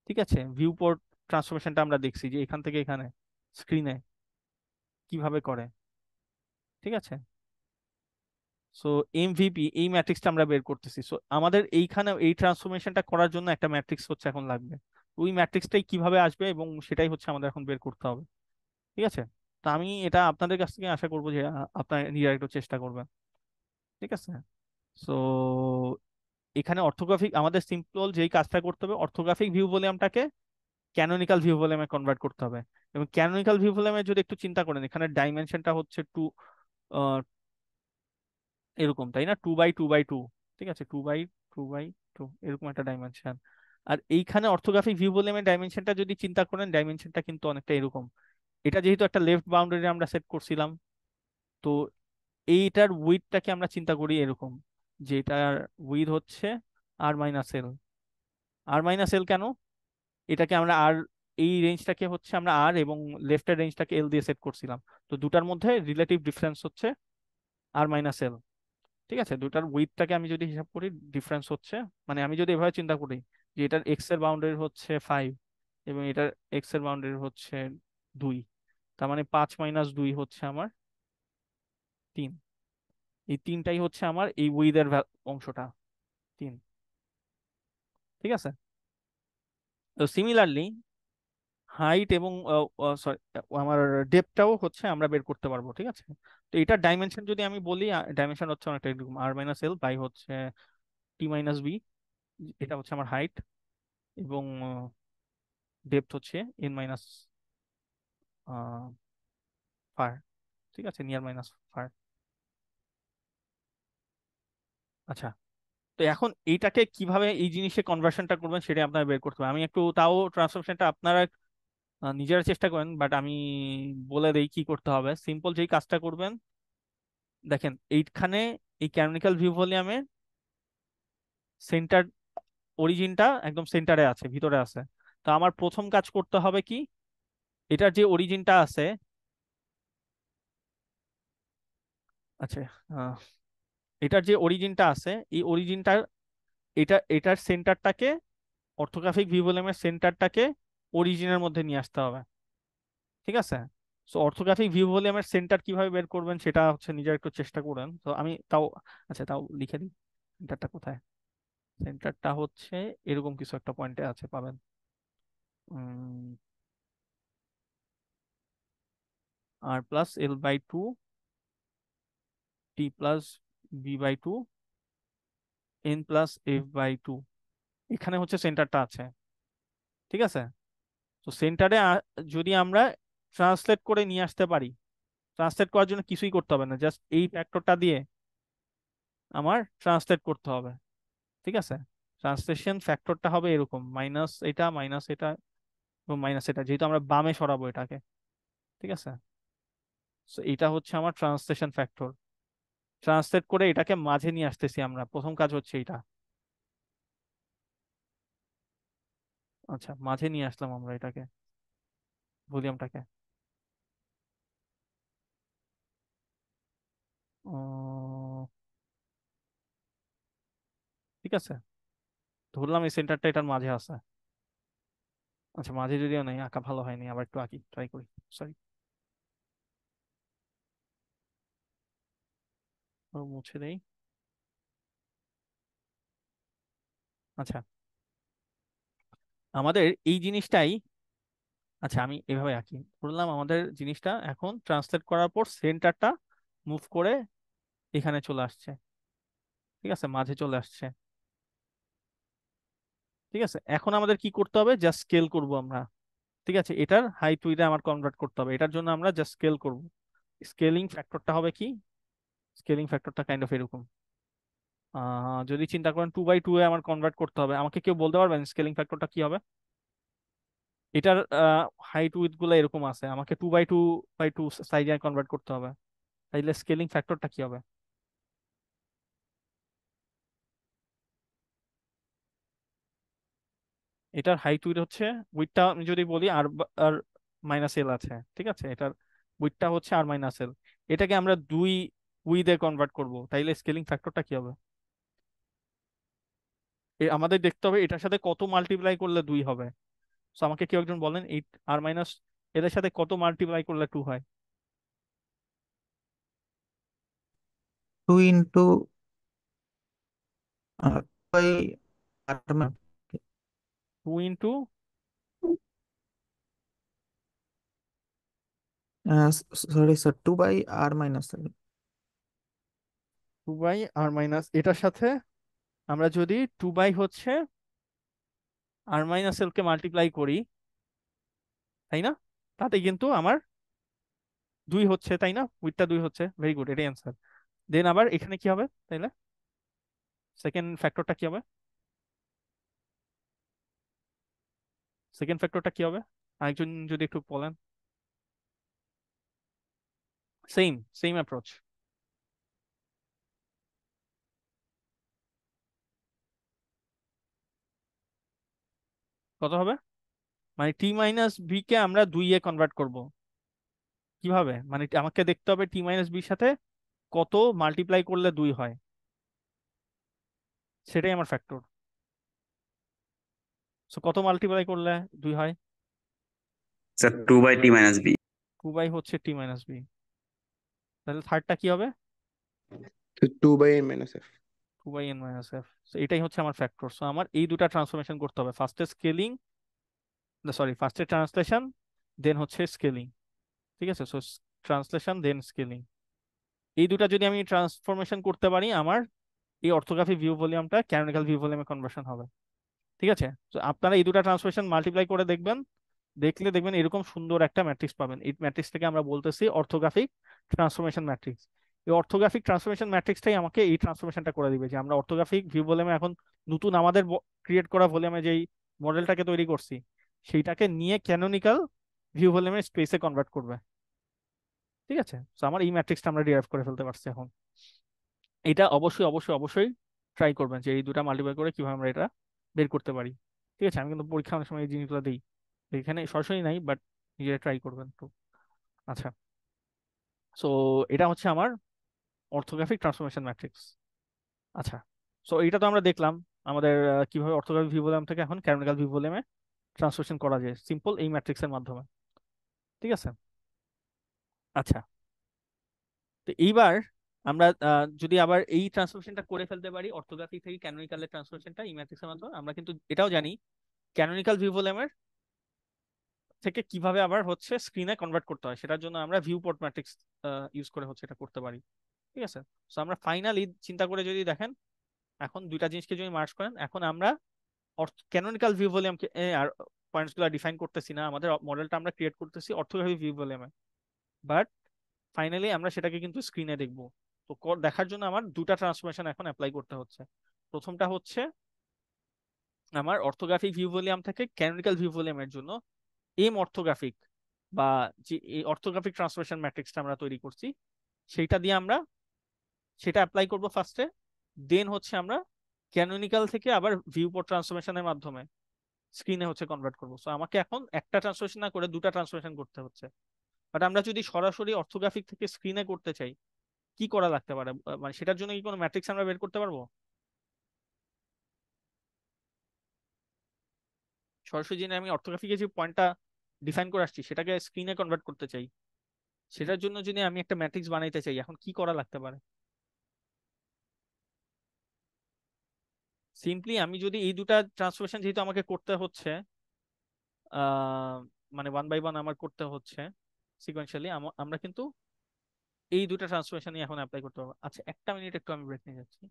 ঠিক আছে, ভিউপোর্ট ট্রান্সফরমেশনটা আমরা দেখছি যে এখান থেকে এখানে স্ক্রিনে কিভাবে করে। ঠিক আছে, সো এমভিপি এই ম্যাট্রিক্সটা আমরা বের করতেছি। সো আমাদের এইখানে এই ট্রান্সফরমেশনটা করার জন্য একটা ম্যাট্রিক্স হচ্ছে এখন লাগবে। ওই ম্যাট্রিক্সটাই কিভাবে আসবে এবং সেটাই হচ্ছে আমাদের এখন বের করতে হবে। ঠিক আছে, তো আমি এটা আপনাদের কাছ থেকে আশা করবো যে আপনার নিজেরা একটু চেষ্টা করবেন। ঠিক আছে। সো এখানে অর্থোগ্রাফিক, আমাদের সিম্পল যেই কাজটা করতে হবে, অর্থোগ্রাফিক ভিউ ভলিউমটাকে ক্যানোনিকাল ভিউ ভলিউমে কনভার্ট করতে হবে। এবং ক্যানোনিকাল ভিউ ভলিউমে যদি একটু চিন্তা করেন, এখানে ডাইমেনশনটা হচ্ছে টু, এরকম তাই না, 2 বাই 2 বাই 2। ঠিক আছে, 2 বাই 2 বাই 2 এরকম একটা ডাইমেনশন। আর এইখানে অর্থোগ্রাফিক ভিউ ভলিউমের ডাইমেনশনটা যদি চিন্তা করেন, ডাইমেনশনটা কিন্তু অনেকটা এরকম। এটা যেহেতু একটা লেফট বাউন্ডারি আমরা সেট করছিলাম, তো এইটার উইডটাকে আমরা চিন্তা করি এরকম, যে এটার উইড হচ্ছে R-L। R-L কেন? এটাকে আমরা আর, এই রেঞ্জটাকে হচ্ছে আমরা আর এবং লেফটের রেঞ্জটাকে এল দিয়ে সেট করছিলাম। তো দুটার মধ্যে রিলেটিভ ডিফারেন্স হচ্ছে R-L। ঠিক আছে, দুটার উইডটাকে আমি যদি হিসাব করি, ডিফারেন্স হচ্ছে, মানে আমি যদি এভাবে চিন্তা করি যে এটার এক্স এর বাউন্ডারি হচ্ছে 5 এবং এটার এক্স এর বাউন্ডারি হচ্ছে 2, তার মানে 5 - 2 হচ্ছে আমার 3। এই তিনটাই হচ্ছে আমার এই উইথের অংশটা, 3। ঠিক আছে। তো সিমিলারলি হাইট এবং সরি, আমার ডেপটাও হচ্ছে আমরা বের করতে পারবো। ঠিক আছে। তো এটার ডাইমেনশন যদি আমি বলি, ডাইমেনশন হচ্ছে অনেকটা এরকম, R-L বাই হচ্ছে T-B। এটা হচ্ছে আমার হাইট, এবং ডেপথ হচ্ছে N-ফার। ঠিক আছে, নিয়ার-ফার। আচ্ছা, তো এখন এইটাকে কিভাবে এই জিনিসে কনভার্সনটা করবেন সেটা আপনারা বের করতে হবে। আমি একটু তাও ট্রান্সফরমেশনটা আপনারা নিজেরা চেষ্টা করেন, বাট আমি বলে দেই কি করতে হবে। সিম্পল যেই কাজটা করবেন, দেখেন এইখানে এই ক্যানোনিকাল ভিউ ভলিউমে সেন্টার, অরিজিনটা একদম সেন্টারে আছে, ভিতরে আছে। তো আমার প্রথম কাজ করতে হবে কি, এটার যে অরিজিনটা আছে, আচ্ছা, আহ, এটার যে অরিজিনটা আছে, এই অরিজিনটার, এটার সেন্টারটাকে, অর্থোগ্রাফিক ভিউ ভলিউমের সেন্টারটাকে অরিজিনের মধ্যে নিয়ে আসতে হবে। ঠিক আছে। সো অর্থোগ্রাফিক ভিউ ভলিউমের সেন্টার কিভাবে বের করবেন সেটা হচ্ছে নিজের একটু চেষ্টা করেন। তো আমি তাও, আচ্ছা তাও লিখে দিই, সেন্টারটা কোথায়। সেন্টারটা হচ্ছে এরকম কিছু একটা পয়েন্টে আছে, পাবেন। R+L/2 T+B/2 N+F/2, এখানে হচ্ছে সেন্টারটা আছে। ঠিক আছে। তো সেন্টারে যদি আমরা ট্রান্সলেট করে নিয়ে আসতে পারি, ট্রান্সলেট করার জন্য কিছুই করতে হবে না, জাস্ট এই ফ্যাক্টরটা দিয়ে আমার ট্রান্সলেট করতে হবে। ঠিক আছে। ট্রান্সলেশন ফ্যাক্টরটা হবে এরকম, মাইনাস এটা, মাইনাস এটা এবং মাইনাস এটা, যেহেতু আমরা বামে সরাবো এটাকে। ঠিক আছে। তো এটা হচ্ছে আমার ট্রান্সলেশন ফ্যাক্টর। ট্রান্সলেট করে এটাকে মাঝে নিয়ে আসতেছি আমরা, প্রথম কাজ হচ্ছে এটা। আচ্ছা, মাঝে নিয়ে আসলাম আমরা এটাকে, ভলিউমটাকে। ঠিক আছে, ধরলাম এই সেন্টারটা এটার মাঝে আছে। আচ্ছা, মাঝে যদিও নেই, আঁকা ভালো হয়নি, আবার একটু আঁকি, ট্রাই করি। সরি, মুছে দেই। আচ্ছা, আমাদের এই জিনিসটাই, আচ্ছা আমি এভাবে আঁকি, ধরলাম আমাদের জিনিসটা এখন ট্রান্সলেট করার পর সেন্টারটা মুভ করে এখানে চলে আসছে। ঠিক আছে, মাঝে চলে আসছে। ঠিক আছে, এখন আমাদের কি করতে হবে, জাস্ট স্কেল করব আমরা। ঠিক আছে, এটার হাইট উইডে আমার কনভার্ট করতে হবে, এটার জন্য আমরা জাস্ট স্কেল করব। স্কেলিং ফ্যাক্টরটা হবে কি, স্কেলিং ফ্যাক্টরটা কাইন্ড অফ এরকম, যদি চিন্তা করেন 2/2 এ আমার কনভার্ট করতে হবে, আমাকে কেউ বলতে পারবেন স্কেলিং ফ্যাক্টরটা কি হবে? এটার হাইট উইডথ গুলো এরকম আছে, আমাকে 2/2/2 সাইজে কনভার্ট করতে হবে, তাইলে স্কেলিং ফ্যাক্টরটা কি হবে? এটার হাইট উইডথ হচ্ছে, উইডথটা আমি যদি বলি আর-L আছে। ঠিক আছে, এটার উইডথটা হচ্ছে R-L, এটাকে আমরা 2 উইদে কনভার্ট করব, তাইলে স্কেলিং ফ্যাক্টরটা কি হবে? আমাদের দেখতে হবে এটার সাথে কত মাল্টিপ্লাই করলে 2 হবে। তো আমাকে কেউ একজন বলেন, এই R-এর সাথে কত মাল্টিপ্লাই করলে 2 হয়? 2 × by r, 2 into sorry sir, 2/r-7। 2/r- এটার সাথে আমরা যদি 2/r-l কে মাল্টিপ্লাই করি, তাই না, তাতে কিন্তু আমার 2 হচ্ছে, তাই না, উইথটা 2 হচ্ছে, ভেরি গুড, এটাই অ্যান্সার। দেন আবার এখানে কি হবে তাইলে, সেকেন্ড ফ্যাক্টরটা কি হবে? সেকেন্ড ফ্যাক্টরটা কি হবে আরেকজন যদি একটু বলেন। Same same approach. কত হবে? মানে t-b কে আমরা 2 এ কনভার্ট করব কিভাবে, মানে আমাকে দেখতে হবে t-b সাথে কত মাল্টিপ্লাই করলে 2 হয়, সেটাই আমার ফ্যাক্টর। সো কত মাল্টিপ্লাই করলে 2 হয়? Sir 2/t-b। 2 হচ্ছে t-b, তাহলে থার্ডটা কি হবে? তো 2/n-f। 2/n-f। সো এটাই হচ্ছে আমার ফ্যাক্টর। সো আমার এই দুটা ট্রান্সফরমেশন করতে হবে, ফার্স্টে স্কেলিং, সরি ফার্স্টে ট্রান্সলেশন, দেন হচ্ছে স্কেলিং। ঠিক আছে, সো ট্রান্সলেশন দেন স্কেলিং, এই দুটা যদি আমি ট্রান্সফরমেশন করতে পারি, আমার এই অর্থোগ্রাফি ভিউ ভলিউমটা ক্যানোনিকাল ভিউ ভলিউমে কনভার্সন হবে। ঠিক আছে, তো আপনারা এই দুটা ট্রান্সফরমেশন মাল্টিপ্লাই করে দেখবেন, দেখলে দেখবেন এরকম সুন্দর একটা ম্যাট্রিক্স পাবেন। এই ম্যাট্রিক্সটাকে আমরা বলতেছি অর্থোগ্রাফিক ট্রান্সফরমেশন ম্যাট্রিক্স। এই অর্থোগ্রাফিক ট্রান্সফরমেশন ম্যাট্রিক্সটাই আমাকে এই ট্রান্সফরমেশনটা করে দিবে, যে আমরা অর্থোগ্রাফিক ভিউ ভলিউমে এখন নতুন আমাদের ক্রিয়েট করা ভলিউমে যেই মডেলটাকে তৈরি করছি, সেইটাকে নিয়ে ক্যানোনিকাল ভিউ ভলিউমের স্পেসে কনভার্ট করবে। ঠিক আছে, তো আমার এই ম্যাট্রিক্সটা আমরা ডিরাইভ করে ফেলতে পারছি এখন। এটা অবশ্যই অবশ্যই অবশ্যই ট্রাই করবেন যে এই দুটা মাল্টিপ্লাই করে কিভাবে আমরা এটা বের করতে পারি। ঠিক আছে, আমি কিন্তু পরীক্ষা অনেক সময় এই জিনিসগুলো দিই, এখানে সরাসরি নাই, বাট নিজেরা ট্রাই করবেন তো। আচ্ছা, সো এটা হচ্ছে আমার অর্থোগ্রাফিক ট্রান্সফরমেশন ম্যাট্রিক্স। আচ্ছা, সো এটা তো আমরা দেখলাম আমাদের কিভাবে অর্থোগ্রাফিক ভিউ ভলিউম থেকে এখন ক্যানোনিকাল ভিউ ভলিউমে ট্রান্সফরমেশন করা যায় সিম্পল এই ম্যাট্রিক্সের মাধ্যমে। ঠিক আছে, আচ্ছা, তো এইবার আমরা যদি আবার এই ট্রান্সফরমেশনটা করে ফেলতে পারি অর্থোগ্রাফিক থেকে ক্যানোনিকালের ট্রান্সফরমেশনটা এই ম্যাট্রিক্সের মাধ্যমে, আমরা কিন্তু এটাও জানি ক্যানোনিকাল ভিউ ভলিউমের থেকে কিভাবে আবার হচ্ছে স্ক্রিনে কনভার্ট করতে হয়, সেটার জন্য আমরা ভিউ পোর্ট ম্যাট্রিক্স ইউজ করে হচ্ছে এটা করতে পারি। ঠিক আছে, তো আমরা ফাইনালি চিন্তা করে যদি দেখেন, এখন দুইটা জিনিসকে যদি মার্জ করেন, এখন আমরা ক্যানোনিকাল ভিউ ভলিউমকে আর পয়েন্টস গুলো ডিফাইন করতেছি না, আমাদের মডেলটা আমরা ক্রিয়েট করতেছি অর্থোগ্রাফিক ভিউ ভলিউমে, বাট ফাইনালি আমরা সেটাকে কিন্তু স্ক্রিনে দেখবো। তো দেখার জন্য আমার দুটা ট্রান্সফরমেশন এখন অ্যাপ্লাই করতে হচ্ছে। প্রথমটা হচ্ছে আমার অর্থোগ্রাফিক ভিউ ভলিউম থেকে ক্যানোনিকাল ভিউ ভলিউমের জন্য এম অর্থোগ্রাফিক বা যে এই অর্থোগ্রাফিক ট্রান্সফরমেশন ম্যাট্রিক্সটা আমরা তৈরি করছি, সেইটা দিয়ে আমরা সেটা অ্যাপ্লাই করব ফার্স্টে, দেন হচ্ছে আমরা ক্যানোনিকাল থেকে আবার ভিউ পোর্ট ট্রান্সফরমেশনের মাধ্যমে স্ক্রিনে হচ্ছে কনভার্ট করবো। সো আমাকে এখন একটা ট্রান্সফরমেশন না করে দুটা ট্রান্সফরমেশন করতে হচ্ছে। বাট আমরা যদি সরাসরি অর্থোগ্রাফিক থেকে স্ক্রিনে করতে চাই, কি করা লাগতে পারে, মানে সেটার জন্য কি কোনো ম্যাট্রিক্স আমরা বের করতে পারবো? সরাসরি যদি আমি অর্থোগ্রাফিকে যে পয়েন্টটা ডিফাইন করে আসছি সেটাকে স্ক্রিনে কনভার্ট করতে চাই, সেটার জন্য যদি আমি একটা ম্যাট্রিক্স বানাইতে চাই, এখন কি করা লাগতে পারে? সিম্পলি আমি যদি এই দুটা ট্রান্সফরমেশন যেহেতু আমাকে করতে হচ্ছে, আহ মানে 1/1 আমার করতে হচ্ছে সিকোয়েন্সিয়ালি, আমরা কিন্তু এই দুটা ট্রান্সফরমেশনই এখন অ্যাপ্লাই করতে পারবো। আচ্ছা, একটা মিনিট একটু আমি ব্রেক নিয়ে যাচ্ছি।